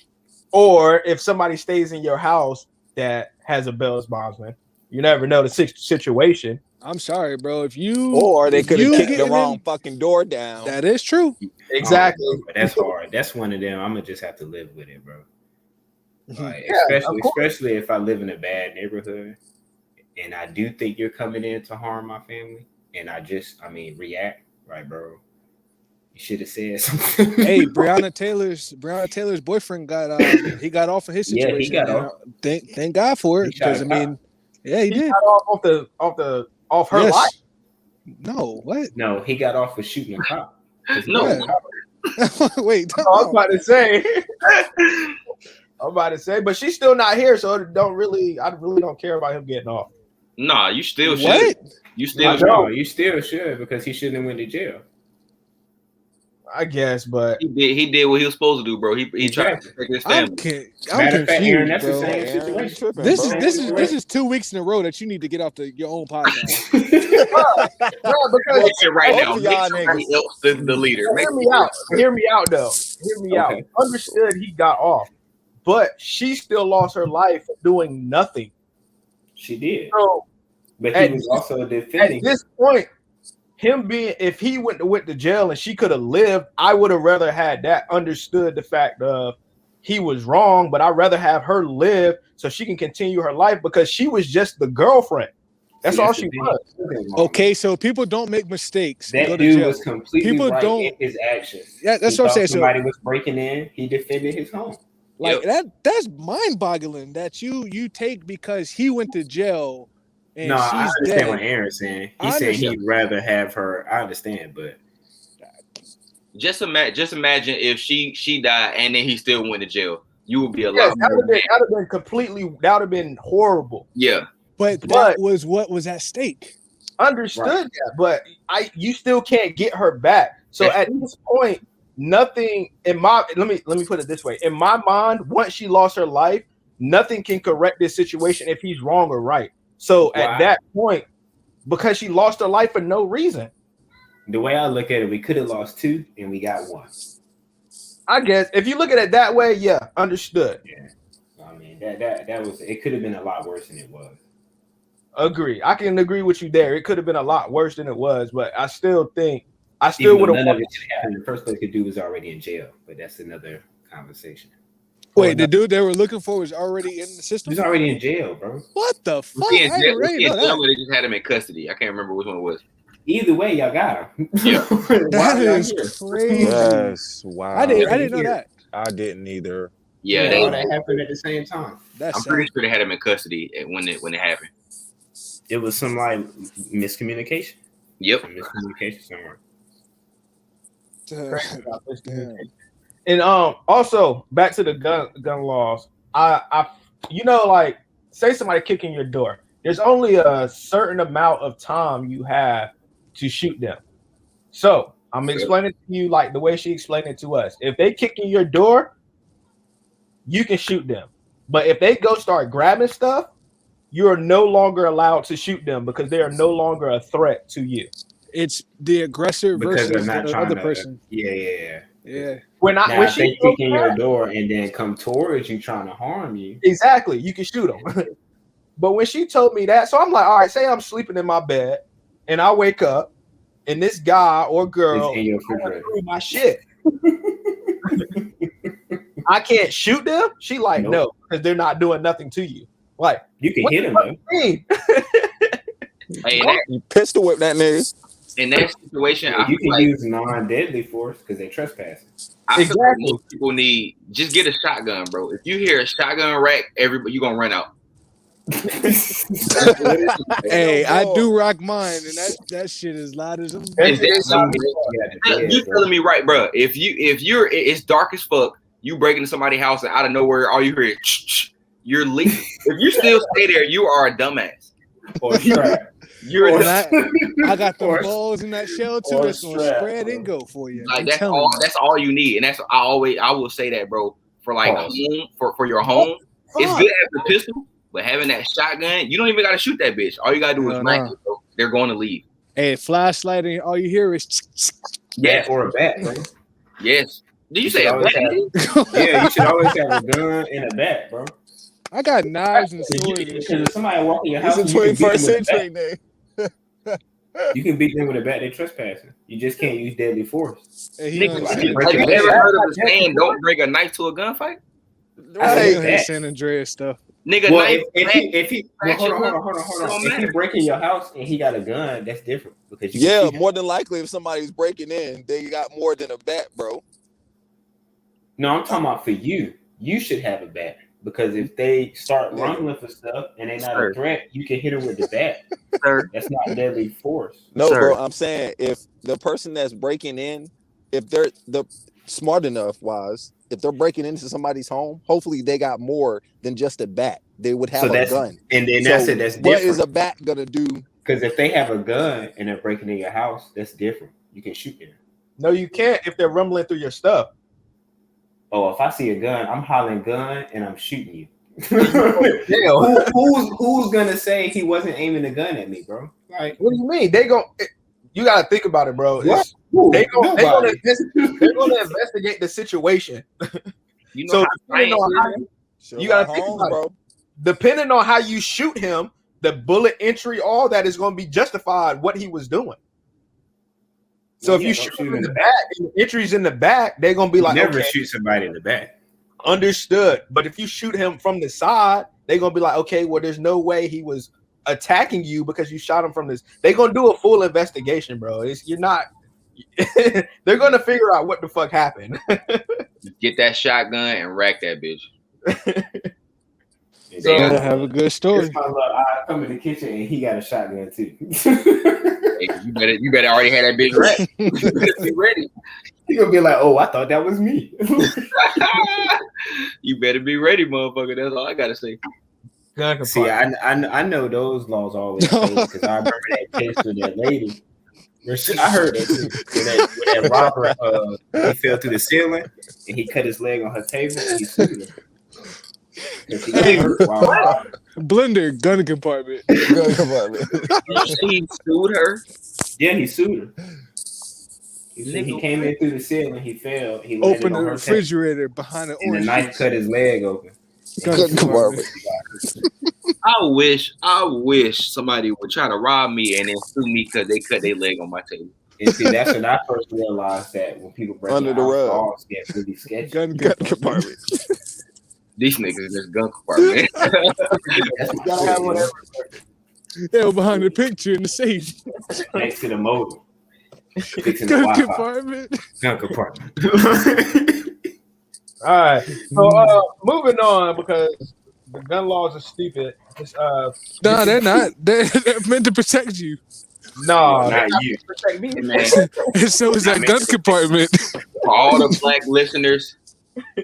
Or if somebody stays in your house that has a bail bondsman, you never know the situation. I'm sorry, bro. If you Or they if could have you kicked the getting wrong in- fucking door down. That is true. Exactly. But that's hard. That's one of them. I'm gonna just have to live with it, bro. Like, Yeah, of course. especially if I live in a bad neighborhood, and I do think you're coming in to harm my family, and react, right, bro? You should have said something. Hey, Breonna Taylor's boyfriend got off of his situation. Yeah, he got and, off. Thank God for it, He shot because a I cop. mean, yeah, he He did. got off her Yes. life. No, what? No, he got off for shooting a cop. 'Cause he No. was a cop. Wait, I was about to say. But she's still not here, so I really don't care about him getting off. Nah, you still should. What? You still should. No, you still should because he shouldn't have went to jail. I guess, but He did what he was supposed to do, bro. He tried to Exactly. protect his I'm family. confused, Aaron, that's the bro. same Aaron, situation. you tripping, This bro. is 2 weeks in a row that you need to get off your own podcast. no, because Yeah, right Both now, of make y'all somebody niggas. else the leader. hear me out. Hear me out, though. Hear me out. Okay. Understood he got off, but she still lost her life doing nothing. She did, So but at he was this- also at defending. this point, if he went to jail and she could have lived, I would have rather had that. Understood the fact of he was wrong, but I'd rather have her live so she can continue her life because she was just the girlfriend. That's all she was. Okay, so people don't make mistakes. and That go to dude jail. was completely People right don't- in his actions. Yeah, that's He what I'm thought saying. So, somebody was breaking in. He defended his home. like that's mind-boggling that you take because he went to jail and No, I she's understand dead. what Aaron's saying. I He's saying understand. he'd rather have her. I understand, but Just imagine if she died and then he still went to jail. You would be a Yes, lot that more. would have been that would have been horrible. Yeah, But that was what was at stake. Understood Right. that, but you still can't get her back. So That's at this point, nothing in my let me put it this way. In my mind, once she lost her life, nothing can correct this situation if he's wrong or right. So Why? at that point, because she lost her life for no reason, the way I look at it, we could have lost 2 and we got 1. I guess if you look at it that way, yeah, understood. I mean that was it. Could have been a lot worse than it was. Agree. I can agree with you there. It could have been a lot worse than it was, but I still think Even would though have none of it should happen. The first place could do was already in jail, but that's another conversation. Wait, the dude they were looking for was already in the system? He's already in jail, bro. What the fuck? was he in I jail? didn't Was he in know jail that. or they just had him in custody? I can't remember which one it was. Either way, y'all got him. Yeah. That is crazy. That's wow. I didn't know that. I didn't either. Yeah, All that happened at the same time. That's I'm pretty sure they had him in custody when it happened. It was some like miscommunication. Yep. Some miscommunication somewhere. sad. And also back to the gun laws. I like say somebody kicking your door. There's only a certain amount of time you have to shoot them. So I'm explaining to you like the way she explained it to us. If they kick in your door, you can shoot them. But if they go start grabbing stuff, you are no longer allowed to shoot them because they are no longer a threat to you. It's the aggressor Because versus they're not the trying other to, person. Yeah. When Now, if she they kick in your door and then come towards you trying to harm you, exactly, you can shoot them. But when she told me that, so I'm like, all right, say I'm sleeping in my bed and I wake up and this guy or girl it's in your going refrigerator. through my shit. I can't shoot them. She like, Nope. no, because they're not doing nothing to you. Like, You can what hit the him fuck though. you mean? Hey, You pistol whip that nigga. in that situation, I You feel can like, use non-deadly force because they trespassing. I feel like Exactly. most people need just get a shotgun, bro. If you hear a shotgun rack, everybody you gonna run out. Hey, I do rock mine, and that shit is loud as a Is that you telling me right, bro? If it's dark as fuck, you break into somebody's house and out of nowhere, all you hear is you're leaving. If you still stay there, you are a dumbass. Or strap. You're a And dumbass. I got the Or- balls in that shell too. or That's gonna strap, spread bro. and go for you. Like I'm that's telling all. you. That's all you need, and that's I will say that, bro. For like Pause. home, for your home, it's Fuck. good to have the pistol, but having that shotgun, you don't even gotta shoot that bitch. All you gotta do is Hell rack no. it, bro. They're going to leave. Hey, flashlight, and all you hear is. Bat or a bat, bro. Yes. Did you say should a always bat? Yeah, you should always have a gun and a bat, bro. I got knives and Because swords and if shit. somebody walk in your It's house, the you can beat them 21st with a bat. century, nigga. You can beat them with a bat. They trespassing. You just can't use deadly force. Hey, he Nigga, on Like, San, break have you your ever leg. heard of the saying, don't bring a knife to a gunfight? Right. he on San Andreas stuff. Nigga, Well, knife, if he well, hold on. Don't If he matter. break in your house and he got a gun, that's different because you can Yeah, shoot him. more than likely, if somebody's breaking in, they got more than a bat, bro. No, I'm talking about for you. You should have a bat because if they start rumbling for stuff and they're not a threat, you can hit them with the bat. Sir. That's not deadly force. No, Sir. bro, I'm saying if the person that's breaking in, if they're smart enough, if they're breaking into somebody's home, hopefully they got more than just a bat. They would have a gun. And then So that's it. That's what is different. a bat gonna do? Because if they have a gun and they're breaking in your house, that's different. You can shoot them. No, you can't if they're rumbling through your stuff. Oh, if I see a gun, I'm hollering gun and I'm shooting you. Hell. Who's gonna say he wasn't aiming a gun at me, bro? Like, What do you mean? You gotta think about it, bro. What? They're gonna Nobody. investigate the situation. You know So how depending on how Sherlock you gotta think Holmes, about bro. depending on how you shoot him, the bullet entry, all that is going to be justified what he was doing. So if you shoot him in the back, and the entry's in the back, they're going to be like, never okay, shoot somebody in the back. understood. But if you shoot him from the side, they're going to be like, okay, well, there's no way he was attacking you because you shot him from this. They're going to do a full investigation, bro. You're not. They're going to figure out what the fuck happened. get that shotgun and rack that bitch. So- Gotta have a good story. I come in the kitchen and he got a shotgun too. Hey, you better already have that bitch racked. You better be ready. He gonna be like, "Oh, I thought that was me." You better be ready, motherfucker. That's all I gotta say. See, I know those laws always because I remember that case with that lady. I heard that too. When that robber he fell through the ceiling and he cut his leg on her table and he sued her. Blender gun compartment. Gun compartment. He sued her. Yeah, he sued her. He came in through the ceiling. He fell. He landed Open on the her refrigerator behind the table, and orange the knife juice. cut his leg open. Gun compartment. I wish somebody would try to rob me and then sue me because they cut their leg on my table. And see, that's when I first realized that when people break Under the house, rug. laws get really sketchy. Gun Gun compartment. compartment. These niggas is just gun compartment. That's my Gotta have shit, whatever. They were behind the picture in the safe. next to the motor. Fixing the Gun Wi-Fi. compartment. Gun compartment. All right. So moving on because the gun laws are stupid. Just, No, they're not. They're meant to protect you. no, Not you. protect me. Hey, man, And so is that gun compartment. for all the black listeners,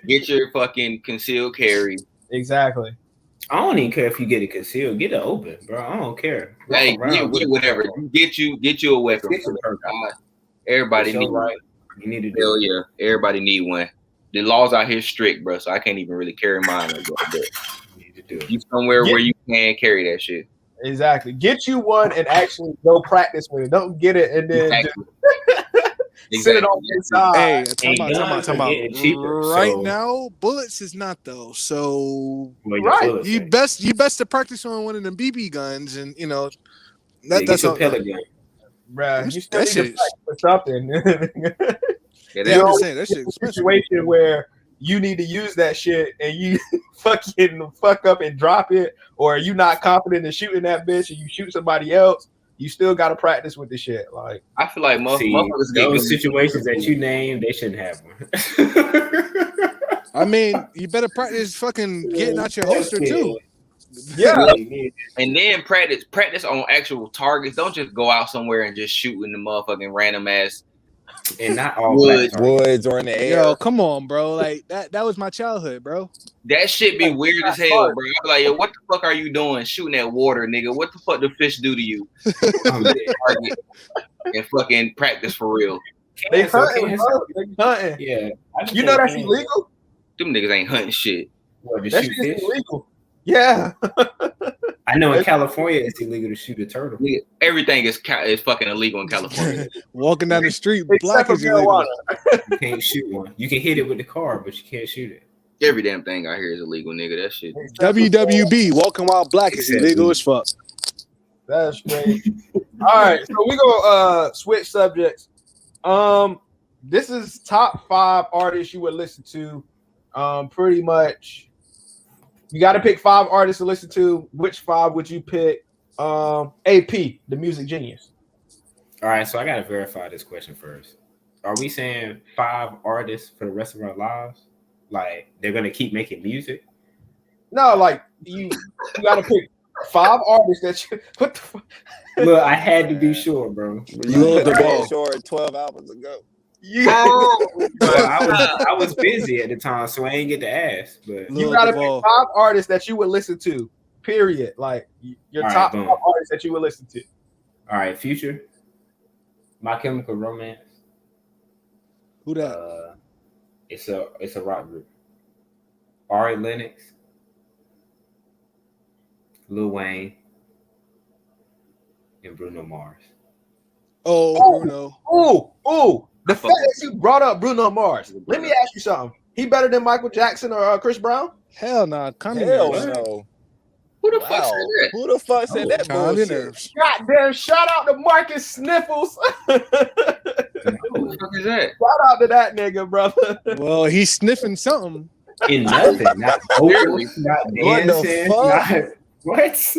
get your fucking concealed carry. Exactly. I don't even care if you get it concealed. Get it open, bro. I don't care. Hey, Walk around with get it. whatever. Get you a weapon. Get some perk. Everybody It's need your right. You need to do Hell it. yeah, everybody need one. The laws out here strict, bro. So I can't even really carry mine. But You need to do it. you somewhere where you can carry that shit. Exactly. Get you one and actually go practice with it. Don't get it and then Exactly. just sit it on the side. Hey, And time guns are getting out. cheaper, Right so- now, bullets is not though. So Well, your Right. bullets you ain't. best to practice on one of them BB guns, and you know Yeah, that's get your all. pellet gun. Bruh, you still That need shit to is- practice for something. Yeah, Yeah, I'm know, just saying that shit It's a expensive. situation where you need to use that shit and you fucking fuck up and drop it, or you not confident in shooting that bitch and you shoot somebody else, you still got to practice with the shit. Like, I feel like See, motherfuckers get those good. situations that you named, they shouldn't have one. I mean, you better practice fucking getting out your holster too. yeah, And then practice on actual targets. Don't just go out somewhere and just shoot in the motherfucking random ass. And not all Woods. black targets. Woods or in the air. Yo, come on, bro. Like that was my childhood, bro. That shit be weird as hell, bro. I be like, yo, what the fuck are you doing shooting at water, nigga? What the fuck do fish do to you? I'm dead. Target and fucking practice for real. they Cancel, hunting, cancel. bro. They hunting. Yeah. I just You know said that's cancel. illegal. Them niggas ain't hunting shit. What, to That shoot shit fish? is illegal. Yeah, I know in California it's illegal to shoot a turtle. Nigga, everything is fucking illegal in California. Walking down the street, except black for is illegal. marijuana. You can't shoot one. You can hit it with the car, but you can't shoot it. Every damn thing out here is illegal, nigga. That shit. WWB, walking while black is illegal as fuck. That's great. All right, so we go switch subjects. This is top 5 artists you would listen to. Pretty much, you got to pick 5 artists to listen to. Which 5 would you pick? AP, the music genius. All right, so I gotta verify this question first. Are we saying 5 artists for the rest of our lives? Like they're gonna keep making music? No, like you got to pick 5 artists that you. What the fuck? Look, I had to be sure, bro. You Love the put ball. that short 12 hours ago. But I was busy at the time, so I ain't get to ask. But You Love got to the pick ball. 5 artists that you would listen to. Period. Like your All right, top boom. 5 artists that you would listen to. all right, Future, My Chemical Romance. Who that? It's a rock group. Ari Lennox, Lil Wayne, and Bruno Mars. Oh, Bruno. Ooh. The fact that you brought up Bruno Mars. Let me ask you something. He better than Michael Jackson or Chris Brown? Hell nah. Come Hell here. no. Who the fuck Wow. said that? Who the fuck said that Calm your bullshit? nerves. Goddamn, shout out to Marcus Sniffles. Who the fuck is that? Shout out to that nigga, brother. Well, he's sniffing something. In nothing, not vocals, not What the dancing, fuck? not what?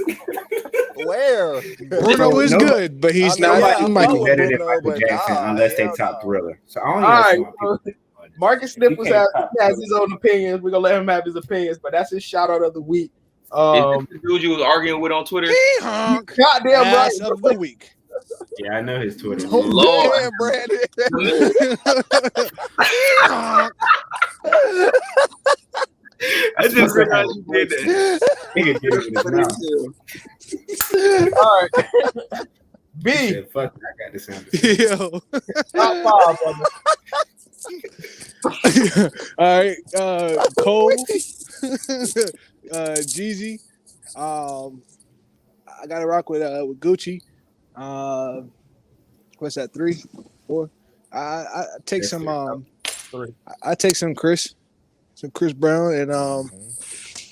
Where? Bruno is nobody- good, but he's I know, not yeah, like I'm Michael. know better than Bruno, Michael but Jackson nah, unless they hell top no. Thriller. So I only All got right, smart people. Marcus If you Sniffles can't has top his own opinions. We're gonna let him have his opinions, but that's his shout out of the week. Is this the dude you was arguing with on Twitter? Honk. Goddamn right. Ass of the week. Yeah, I know his Twitter. Lord. Damn, Brandon. Honk. I just realized you did that. Nigga did it with his mouth. All right. He B, said, fuck it, I got the sound. Yo. top 5, brother. All right. Cole. Jeezy. I gotta rock with Gucci. What's that? 3, 4. I take That's some. 3. I take some Chris Brown, and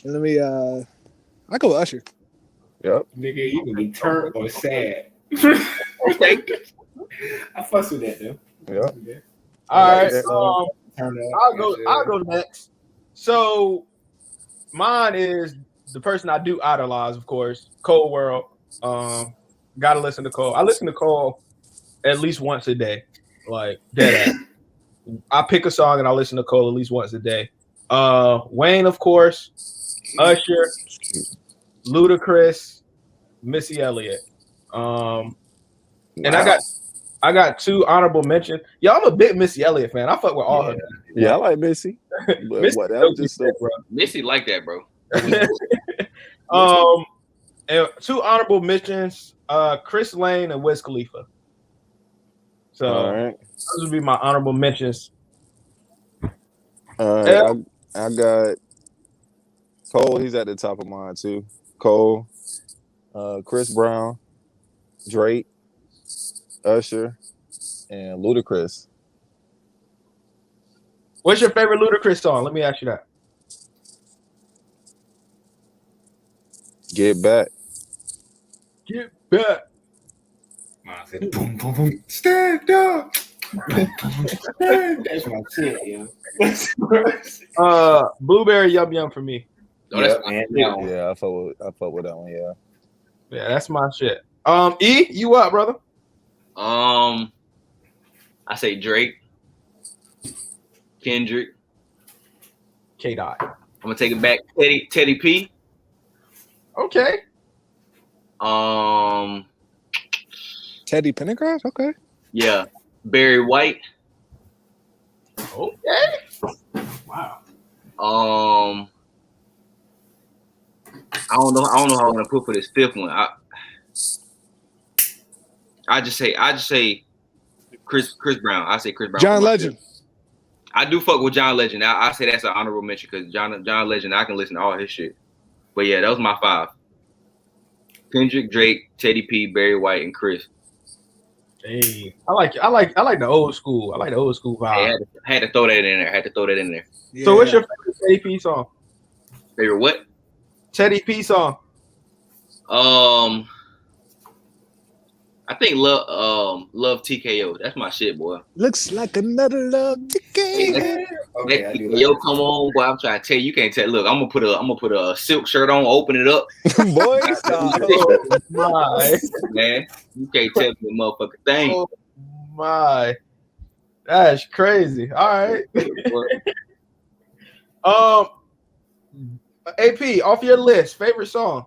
let me. I go with Usher. Yep. Nigga, you can be turned or sad. I fuss with that though. Yep. All right. Turn up. I'll go next. So mine is the person I do idolize, of course, Cold World. Gotta listen to Cole. I listen to Cole at least once a day. Like dead ass. I pick a song and I listen to Cole at least once a day. Wayne, of course, Usher, Ludacris, Missy Elliott. And I got 2 honorable mentions. Yeah, I'm a big Missy Elliott fan. I fuck with all her. Yeah, I like Missy. But Missy what that was just so bro. Missy like that, bro. And 2 honorable mentions: Chris Lane and Wiz Khalifa. So all right. those would be my honorable mentions. All right. I got Cole, he's at the top of mine too. Cole, Chris Brown, Drake, Usher, and Ludacris. What's your favorite Ludacris song? Let me ask you that. Get back. Get back. I said, boom, boom, boom. Stand up. That's my shit, yo. Blueberry Yum Yum for me. No, that's Yeah, I fuck with that one. Yeah. Yeah, that's my shit. E, you up, brother? I say Drake, Kendrick. K-Dot. I'm gonna take it back. Teddy P. Okay. Teddy Pendergrass. Okay. Yeah. Barry White. Okay. Wow. I don't know how I'm gonna put for this 5th one. I just say Chris Brown. I say Chris Brown. John Legend. I do fuck with John Legend. I say that's an honorable mention because John Legend, I can listen to all his shit. But yeah, that was my 5. Kendrick, Drake, Teddy P, Barry White, and Chris. Hey, I like the old school. I like the old school vibe. Hey, I had to throw that in there. Yeah. So what's your favorite Teddy P song? Favorite what? Teddy P song. I think love TKO. That's my shit, boy. Looks like another love TKO. Okay, I do like Yo, that. come on, boy. I'm trying to tell you, you can't tell. Look, I'm gonna put a silk shirt on, open it up, Boy, stop. Oh my. man. You can't tell me a motherfucking thing. Oh my. That's crazy. All right. AP, off your list, favorite song.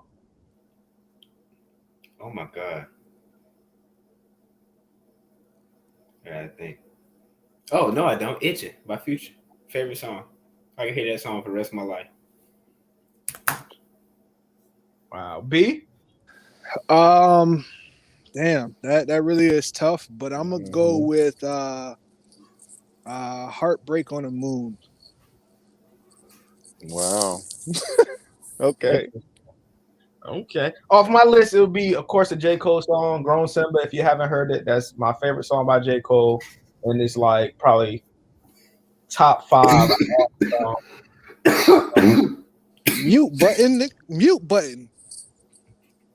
Oh my god. I think. Oh no, I don't. Itching by Future. Favorite song. I can hear that song for the rest of my life. Wow. B. Damn, that really is tough. But I'm gonna go with Heartbreak on the Moon. Wow. Okay. Okay. Off my list, it would be, of course, a J. Cole song, Grown Simba. If you haven't heard it, that's my favorite song by J. Cole. And it's like probably top 5. Mute button.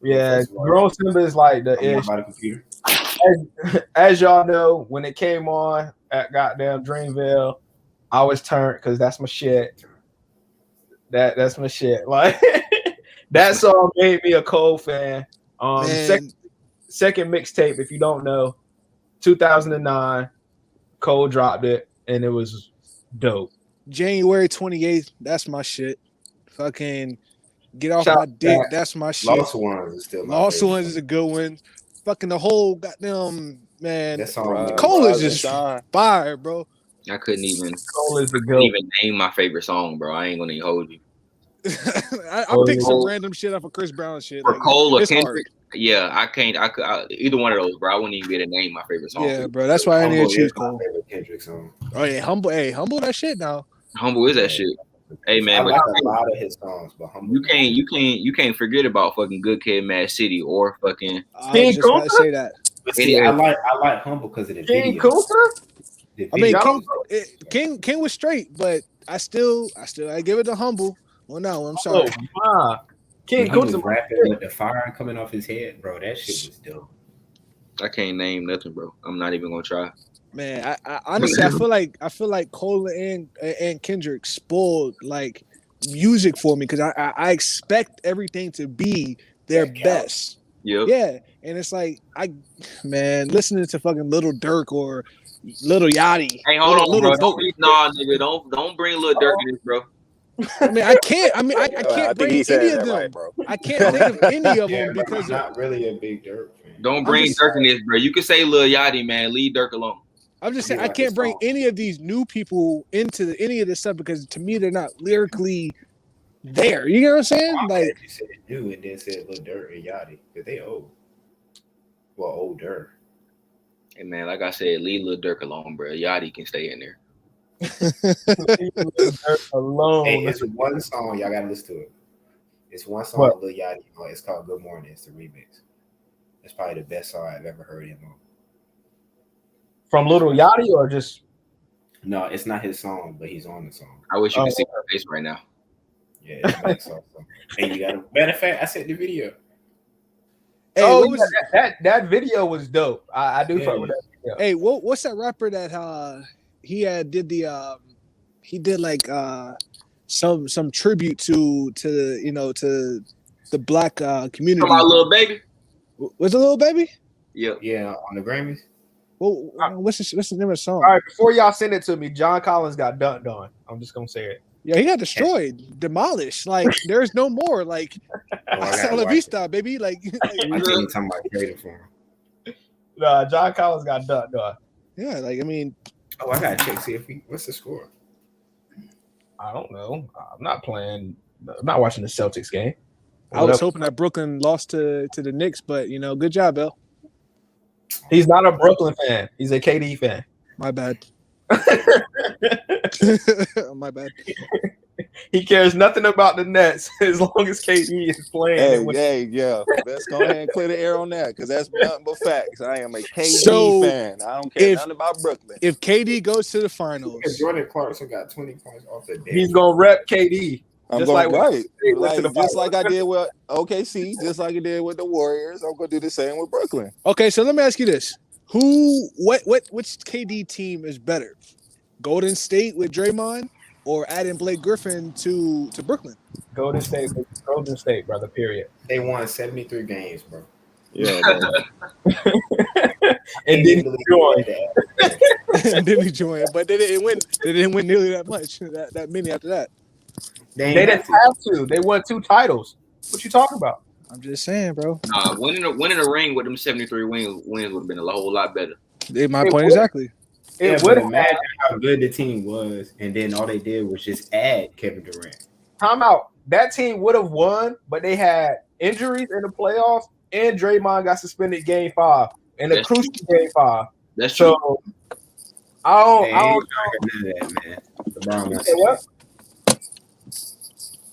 Yeah, Grown Simba is like the ish. By the computer. As y'all know, when it came on at goddamn Dreamville, I was turned because that's my shit. That's my shit. Like that song made me a Cole fan. Second mixtape, if you don't know, 2009, Cole dropped it and it was dope. January 28th. That's my shit. Fucking get off Shout my dick. out. That's my shit. Lost Ones is still my Lost favorite Ones is a good one. Fucking the whole goddamn man. That song. Cole is Rise and just Shine. fire, bro. I couldn't even Cole is the goat. name my favorite song, bro. I ain't gonna even hold you. I picked some random shit off of Chris Brown shit. For like, Cole or it's Kendrick, yeah, I can't. I could either one of those, bro. I wouldn't even be able to name my favorite song. Yeah, bro. That's why I need to choose my Cole. favorite Kendrick song. Oh yeah, humble. Hey, humble that shit now. Humble is that shit. Hey I man, like but a lot of his songs, but Humble. you can't forget about fucking Good Kid, Mad City, or fucking. I King was just about to Kunta? say that. But see, I like Humble because of the King video. Kunta? The I mean, video. King was straight, but I give it to humble. Well, no, I'm sorry. Oh my. King He was Kunta. rapping with the fire coming off his head, bro. That shit was dope. I can't name nothing, bro. I'm not even gonna try. Man, I honestly I feel like Cole and Kendrick spoiled like music for me because I expect everything to be their best. Yep. Yeah, and it's like listening to fucking Little Durk or Little Yachty. Hey, hold on, Little bro. Vote. Nigga, don't bring Lil Durk in this, bro. I mean, I can't. I mean, I I can't think bring he any said of that them. right, bro. I can't think of any of Yeah, them but because I'm of, not really a big Dirk fan. Don't bring just- Dirk in this, bro. You can say Lil Yachty, man. Leave Dirk alone. I'm just saying You I like can't his bring song. any of these new people into any of this stuff because to me they're not lyrically there. You know what I'm saying? I'm Like glad you said new and then said Lil Durk and Yachty because they old. Well, older. Hey, man, like I said, leave Lil Durk alone, bro. Yachty can stay in there. alone. Hey, it's one song y'all gotta listen to it. It's one song What? Lil Yachty. It's called "Good Morning." It's the remix. It's probably the best song I've ever heard him on. From Little Yachty or just No, it's not his song, but he's on the song. I wish you could see her face right now. Yeah, it's a nice song. And you got matter of fact, I sent the video. Hey, oh what was that video was dope. I do fuck with that video. hey, what's that rapper that he had did the he did like some tribute to to the black community. Come on, Lil Baby. Was it Little Baby? Yep. Yeah, on the Grammys. Well, what's the name of the song? All right, before y'all send it to me, John Collins got dunked on. I'm just gonna say it. Yeah, he got destroyed, demolished. Like there's no more. Like I gotta hasta la watch vista, baby. Like I think you're talking about creative for him. Nah, John Collins got dunked on. yeah, like I mean, Oh, I gotta check see if what's the score. I don't know. I'm not playing. I'm not watching the Celtics game. I was hoping that Brooklyn lost to the Knicks, but good job, Bill. He's not a Brooklyn fan. He's a KD fan. My bad. My bad. He cares nothing about the Nets as long as KD is playing. Yeah. Let's go ahead and clear the air on that because that's nothing but facts. I am a KD So, fan. I don't care if- nothing about Brooklyn. If KD goes to the finals, Because Jordan Clarkson got 20 points off the bench. He's gonna rep KD. I'm just going like what right. he went to the Just finals. like I did with OKC, just like I did with the Warriors. I'm gonna do the same with Brooklyn. okay. So let me ask you this: which KD team is better, Golden State with Draymond, or adding Blake Griffin to Brooklyn? Golden State, brother. Period. They won 73 games, bro. Yeah, man. And then join. Didn't he join? But they didn't win. They didn't win nearly that much. That many after that. They didn't have to. They won 2 titles. What you talking about? I'm just saying, bro. Winning a ring with them 73 wins would have been a whole lot better. My It point would- exactly. Yeah, It but would imagine how good the team was, and then all they did was just add Kevin Durant. time out. That team would have won, but they had injuries in the playoffs, and Draymond got suspended game 5 in a That's crucial game 5. That's true. So I don't None of that, man. LeBron got say what?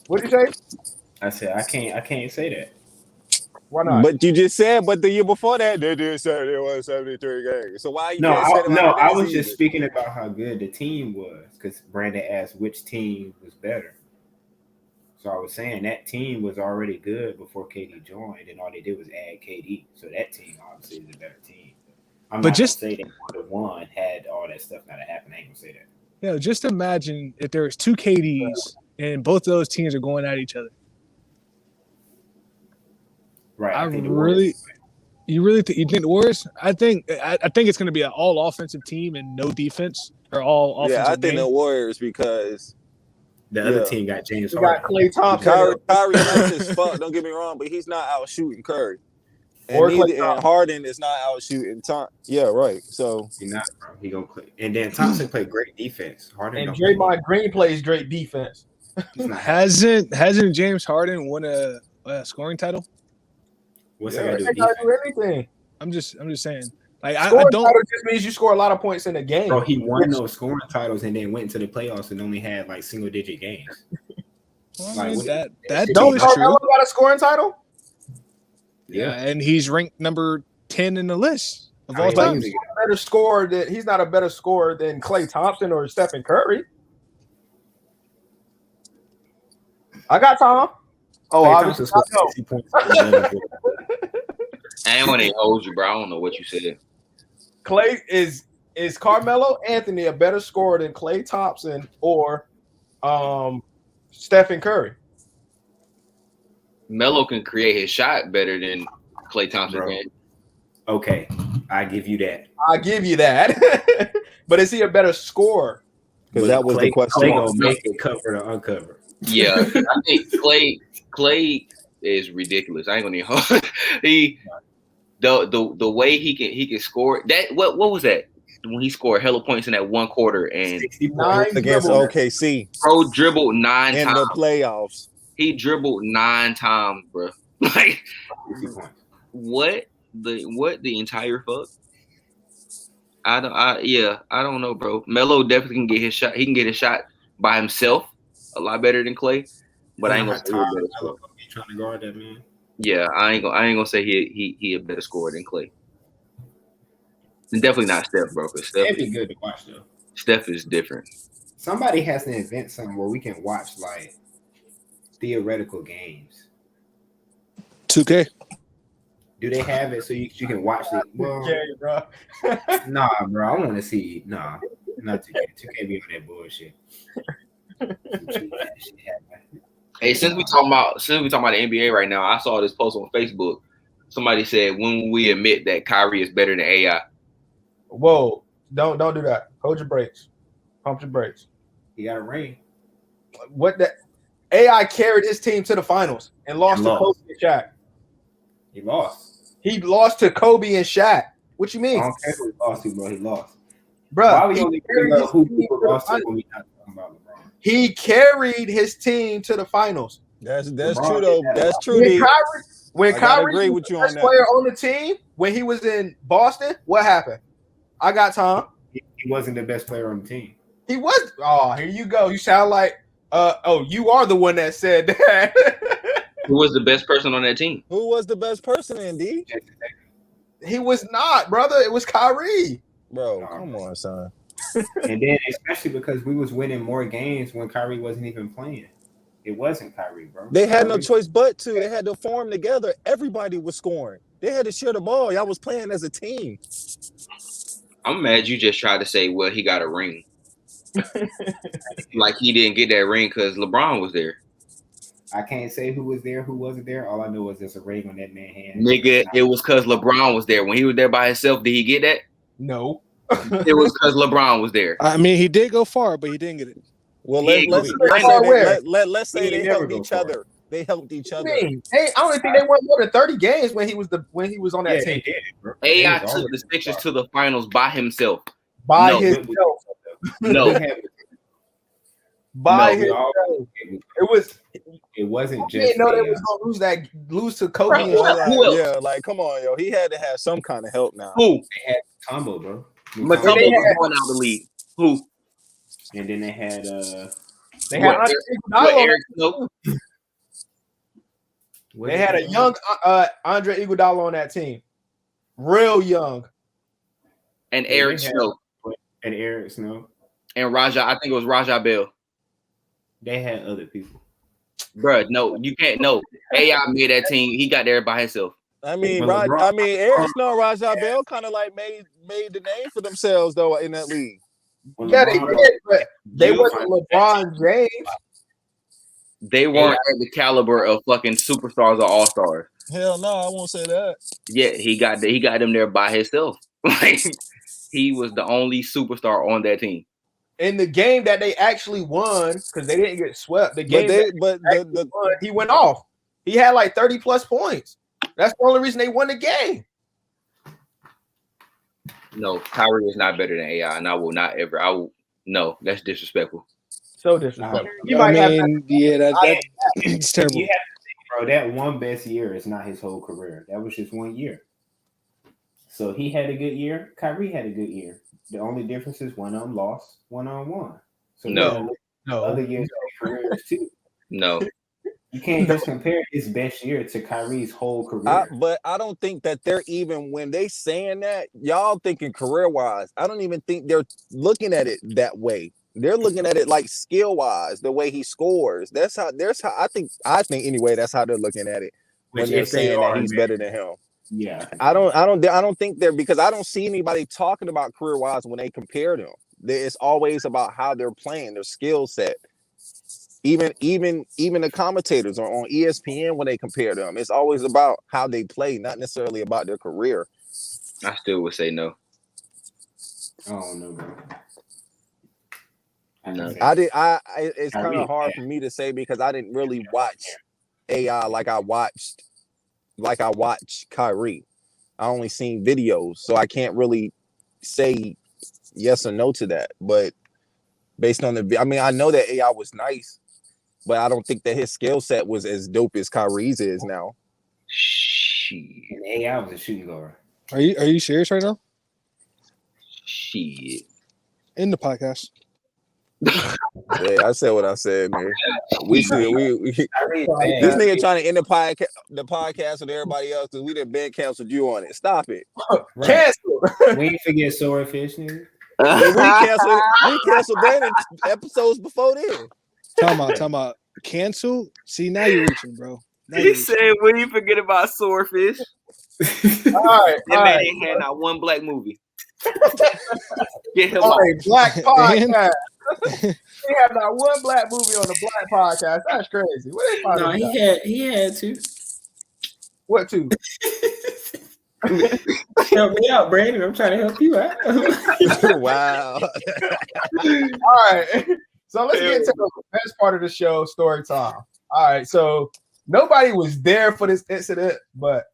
What'd you say? I said I can't say that. Why not? But you just said, but the year before that, they did say they won 73 games. So why you No, can't say that about I that was season? just speaking about how good the team was because Brandon asked which team was better. So I was saying that team was already good before KD joined, and all they did was add KD. So that team obviously is a better team. I'm But not just- gonna say they would have won had all that stuff not happened. I ain't gonna say that. Just imagine if there was 2 KDs and both of those teams are going at each other. Right. I think the really, Warriors- you think the Warriors? I think it's going to be an all offensive team and no defense, or all offensive. Yeah, I think game. the Warriors because the other yeah. team got James You got Harden. Klay Thompson. Kyrie nice as fuck. Don't get me wrong, but he's not out shooting Curry. Or And, Klay and Thompson. Harden is not out shooting Tom. Yeah, right. So He not, bro. He gonna play. And then Thompson played great defense. Harden And don't play Draymond Green plays great defense. He's not hasn't James Harden won a scoring title? What's Yeah. that They gonna do? gotta Defense? do anything. I'm just saying. Like I Scoring don't. title just means you score a lot of points in a game. Bro, he won those scoring titles and then went into the playoffs and only had like single digit games. Well, I Like, mean, what- that Don't too is Carmelo true. got a scoring title? Yeah, and he's ranked number 10 in the list of I all mean, time. like, Better scorer than he's not a better scorer than Klay Thompson or Stephen Curry. I got Tom. Oh, Klay obviously. Thompson scored I know. 60 points. 11 goals. I ain't want to hold you, bro. I don't know what you said. Klay is Carmelo Anthony a better scorer than Klay Thompson or Stephen Curry? Melo can create his shot better than Klay Thompson Bro. game. Okay, I give you that. I give you that. But is he a better scorer? Because But that was the question. Klay Come on, gonna make it cover to uncover. Yeah, I think Klay is ridiculous. I ain't gonna even he the way he can score that what was that when he scored hella points in that one quarter and 60 Nine points. Against dribbles. OKC bro dribbled 9 in times. the playoffs. He dribbled 9 times, bro. Like 60 points. what the entire fuck? I don't know, bro. Melo definitely can get his shot. He can get his shot by himself a lot better than Klay. But I ain't gonna say he's a better scorer. Trying to guard that man. Yeah, I ain't gonna say he a better scorer than Klay. And definitely not Steph, bro. Because That'd be good to watch though. Steph is different. Somebody has to invent something where we can watch like theoretical games. 2K. Do they have it so you can watch it? Well, Okay, bro. nah, bro. I want to see. Nah, not 2K. 2K be on that bullshit. Hey, since we talking about the NBA right now, I saw this post on Facebook. Somebody said, "When will we admit that Kyrie is better than AI?" Whoa. Don't do that. Hold your brakes. Pump your brakes. He got a ring. What that AI carried his team to the finals and lost to Kobe and Shaq. He lost. He lost to Kobe and Shaq. What you I mean? don't care who he lost to, bro. He lost. Bro, Why we only bring up who people lost to when we not talking about LeBron? he carried his team to the finals. That's LeBron true though. did that. That's true. When I gotta Kyrie agree was with you the on best that. player on the team, when he was in Boston, what happened? I got Tom. He wasn't the best player on the team. He was. Oh, here you go. You sound like. You are the one that said that. Who was the best person on that team? Who was the best person in D? He was not, brother. It was Kyrie. Bro, come on, son. And then especially because we was winning more games when Kyrie wasn't even playing. It wasn't Kyrie, bro. They had no Kyrie- choice but to. They had to form together. Everybody was scoring. They had to share the ball. Y'all was playing as a team. I'm mad you just tried to say, well, he got a ring. Like he didn't get that ring because LeBron was there. I can't say who was there, who wasn't there. All I know is there's a ring on that man's hand. Nigga, it was because LeBron was there. When he was there by himself, did he get that? No. It was because LeBron was there. I mean, he did go far, but he didn't get it. Well, Yeah, let's say He they ain't never helped go each for it. other. They helped each other. Hey, I don't think they won more than 30 games when he was on that Yeah, team. he did, bro. AI He was took the Sixers to the finals by himself. By No, himself. No, By No, himself. It was. It wasn't I just didn't know they AI. was gonna lose to Kobe and Bro, Shaq. who else? Yeah, like come on, yo. He had to have some kind of help now. Who? They had combo, bro. Matumbo they was had- going out the league. Who? And then they had They What, had What, Eric Snow? They had a young Andre Iguodala on that team, real young. And Yeah, Eric they had- Snow. and Eric Snow. And Raja. I think it was Raja Bell. They had other people. Bruh, no, you can't. No, AI made that team. He got there by himself. I mean, Well, LeBron- Eric Snow, Rajah Bell kind of like made the name for themselves though in that league. When Yeah, they LeBron- did, but they You wasn't LeBron James. They weren't at the caliber of fucking superstars or all stars. Hell no, I won't say that. Yeah, he got them there by himself. Like he was the only superstar on that team. In the game that they actually won, because they didn't get swept. The game won, he went off. He had like 30 plus points. That's the only reason they won the game. No, Kyrie is not better than AI, and I will not ever. No, that's disrespectful. So disrespectful. You I might have mean, yeah, it's terrible. You have to think, bro, that one best year is not his whole career. That was just 1 year. So he had a good year. Kyrie had a good year. The only difference is one of them lost, one on one. So No. other years of their careers too. No, You can't just compare his best year to Kyrie's whole career. But I don't think that they're even when they saying that, y'all thinking career wise. I don't even think they're looking at it that way. They're looking at it like skill wise, the way he scores. That's how I think anyway, that's how they're looking at it when Which they're if they saying are, that he's man. better than him. Yeah. I don't think they're because I don't see anybody talking about career wise when they compare them. It's always about how they're playing, their skill set. Even the commentators are on ESPN when they compare them. It's always about how they play, not necessarily about their career. I still would say no. I don't know, bro. No. It's kind of hard for me to say because I didn't really watch AI like I watched Kyrie. I only seen videos, so I can't really say yes or no to that. But based on I mean, I know that AI was nice, but I don't think that his skill set was as dope as Kyrie's is now. Shit. And AI was a shooting guard. Are you serious right now? Shit. In the podcast. Yeah, I said what I said, man. We should. This This nigga trying to end the podcast with everybody else because we done been canceled you on it. Stop it. Cancel. We ain't forget Swordfish, nigga. We canceled that in episodes before then. Talking about cancel. See, now you're reaching, bro. Now He said, "When you forget about Swordfish?" All right. That man ain't had not one black movie. Get him All off. right, Black podcast. He had not one black movie on the Black podcast. That's crazy. Where they find No, this he had to. What to? Help me out, Brandon. I'm trying to help you out. Wow. All right. So let's get to the best part of the show, story time. All right. So nobody was there for this incident, but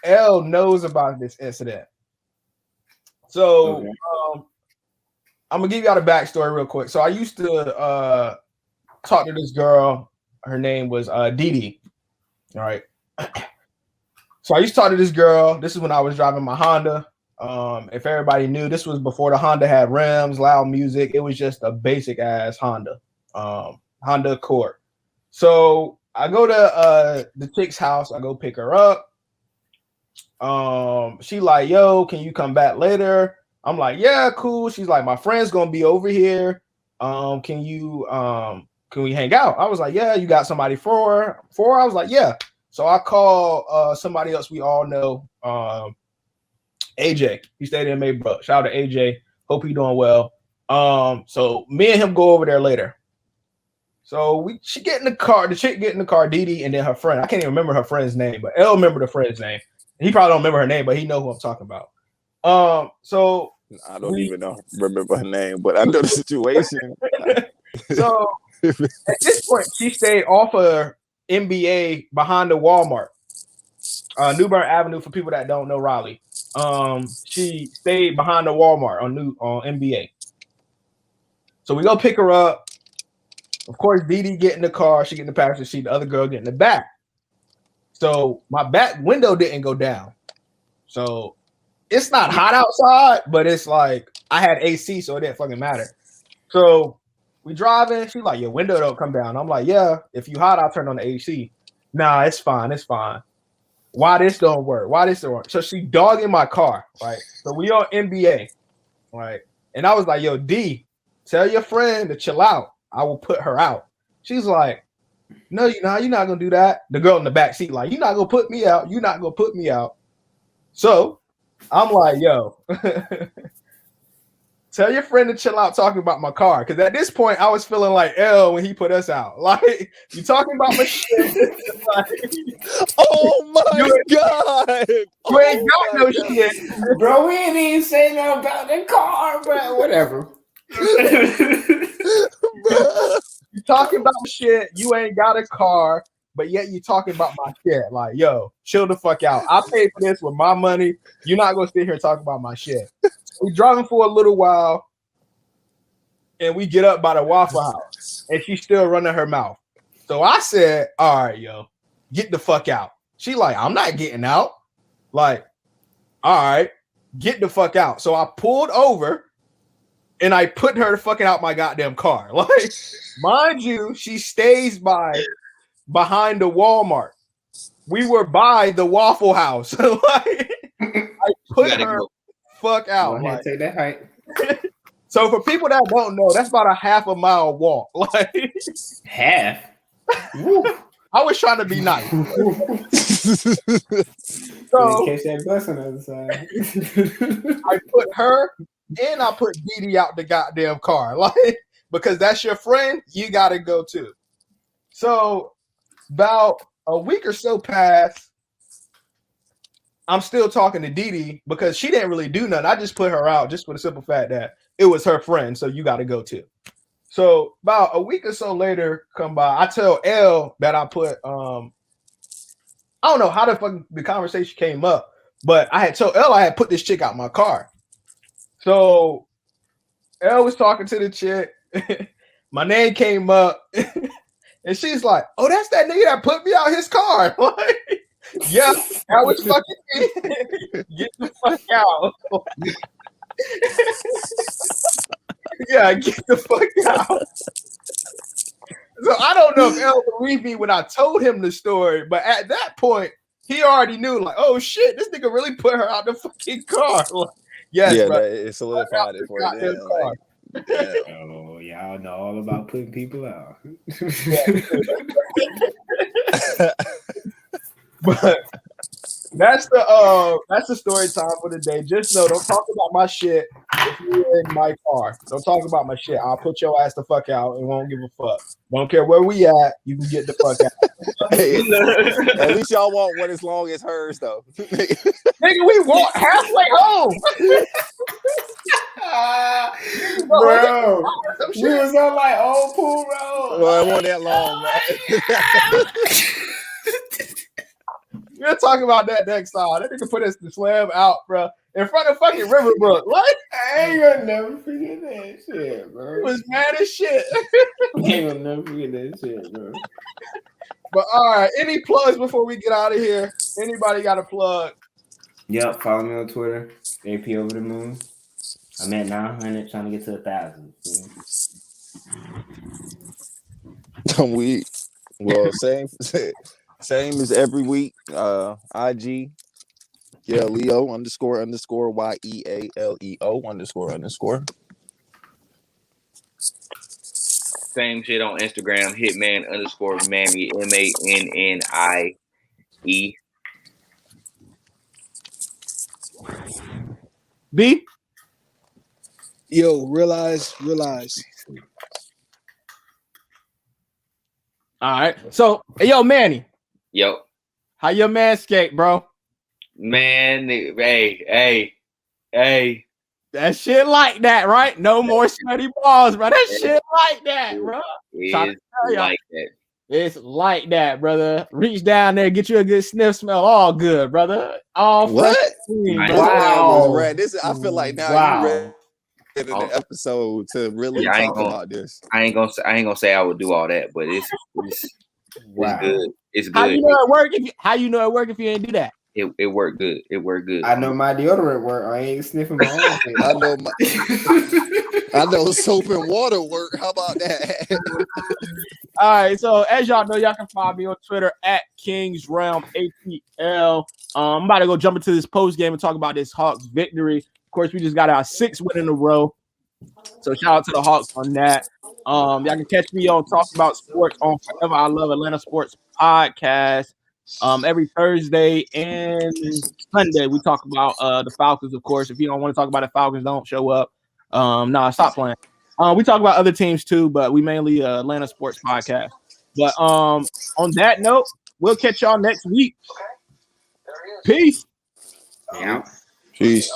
L knows about this incident. So Okay. I'm gonna give y'all the backstory real quick. So I used to talk to this girl. Her name was Dee. All right. So I used to talk to this girl. This is when I was driving my Honda. If everybody knew, this was before the Honda had rims, loud music. It was just a basic ass Honda, Honda Accord. So I go to the chick's house. I go pick her up. She like, yo, can you come back later? I'm like, yeah, cool. She's like, my friend's gonna be over here. Can we hang out? I was like, yeah. You got somebody for her? I was like, yeah. So I call somebody else we all know, AJ. He stayed in Maybrook. Shout out to AJ. Hope he doing well. So me and him go over there later. So she get in the car. The chick get in the car, Dee, and then her friend. I can't even remember her friend's name, but L remember the friend's name. He probably don't remember her name, but he know who I'm talking about. So I don't even remember her name, but I know the situation. So at this point, she stayed off of NBA behind the Walmart, New Bern Avenue. For people that don't know Raleigh, she stayed behind the Walmart on NBA. So we go pick her up. Of course, Dee get in the car. She get in the passenger seat. The other girl get in the back. So my back window didn't go down. So it's not hot outside, but it's like I had AC, so it didn't fucking matter. So we driving. She's like, your window don't come down. I'm like, yeah, if you hot, I'll turn on the AC. Nah, it's fine. It's fine. Why this don't work? So she dogging my car, right? So we on NBA, right? And I was like, yo, D, tell your friend to chill out. I will put her out. She's like, no, you're not gonna do that. The girl in the back seat, like, you're not gonna put me out. You're not gonna put me out. So I'm like, yo, tell your friend to chill out talking about my car. Because at this point, I was feeling like L when he put us out. Like, you talking about my shit. Like, Oh my God. You ain't got no shit. Bro, we ain't even say nothing about the car, but whatever. You talking about shit. You ain't got a car, but yet you talking about my shit. Like, yo, chill the fuck out. I paid for this with my money. You're not gonna sit here and talk about my shit. We driving for a little while, and we get up by the Waffle House, and she's still running her mouth. So I said, all right, yo, get the fuck out. She like, I'm not getting out. Like, all right, get the fuck out. So I pulled over and I put her fucking out my goddamn car. Like, mind you, she stays behind the Walmart. We were by the Waffle House. Like, I put her fuck out. Go ahead and take that height. So for people that don't know, that's about a half a mile walk. Like, Half. I was trying to be nice. So catch that bus on the other side. I put her and I put Dee out the goddamn car. Like, because that's your friend, you gotta go too. So about a week or so passed. I'm still talking to Didi because she didn't really do nothing. I just put her out just for the simple fact that it was her friend. So you got to go too. So about a week or so later, come by. I tell L that I put I don't know how the conversation came up, but I had told L I had put this chick out my car. So L was talking to the chick. My name came up, and she's like, "Oh, that's that nigga that put me out his car." Like, yeah, that was fucking me. Get the fuck out. Yeah, get the fuck out. So I don't know if El believed me when I told him the story, but at that point, he already knew, like, oh shit, this nigga really put her out the fucking car. Like, yes, yeah, bro. it solidified it for you. Like, oh, y'all know all about putting people out. But that's the story time for the day. Just know, don't talk about my shit if you're in my car. Don't talk about my shit. I'll put your ass the fuck out and won't give a fuck. Don't care where we at. You can get the fuck out. Hey, at least y'all want one as long as hers, though. Nigga, we walk halfway home. Bro, we was on like Old Pool Road. Well, it wasn't that long, man. We'll talk about that next time. That nigga put us the slam out, bro, in front of fucking Riverbrook. What? I ain't gonna never forget that shit, bro. He was mad as shit. I ain't gonna never forget that shit, bro. But all right, any plugs before we get out of here? Anybody got a plug? Yep, follow me on Twitter, AP Over the Moon. I'm at 900, trying to get to 1,000. We same as every week. IG Leo __YEALEO __. Same shit on Instagram. Hitman _Manny MANNIE. B. Yo, realize. All right. So, yo, Manny. Yo. How your manscape, bro? Man, hey. That shit like that, right? No more sweaty balls, bro. That shit like that, bro. It's like that. It's like that, brother. Reach down there, get you a good sniff, smell all good, brother. All what? Clean, Wow. I feel like now you ready in the episode to really talk about this. I ain't gonna say I would do all that, but it's good. It's good. How you know it work if you ain't do that? It worked good. It worked good. I know my deodorant work. I ain't sniffing my own thing. I know soap and water work. How about that? All right. So as y'all know, y'all can find me on Twitter at Kings Realm ATL. I'm about to go jump into this post game and talk about this Hawks victory. Of course, we just got our 6th win in a row. So shout out to the Hawks on that. Y'all can catch me on Talk About Sports on Forever I Love Atlanta Sports podcast. Every Thursday and Sunday we talk about the Falcons, of course. If you don't want to talk about the Falcons, don't show up. Stop playing. We talk about other teams too, but we mainly Atlanta Sports podcast. But on that note, we'll catch y'all next week. Peace. Yeah. Peace.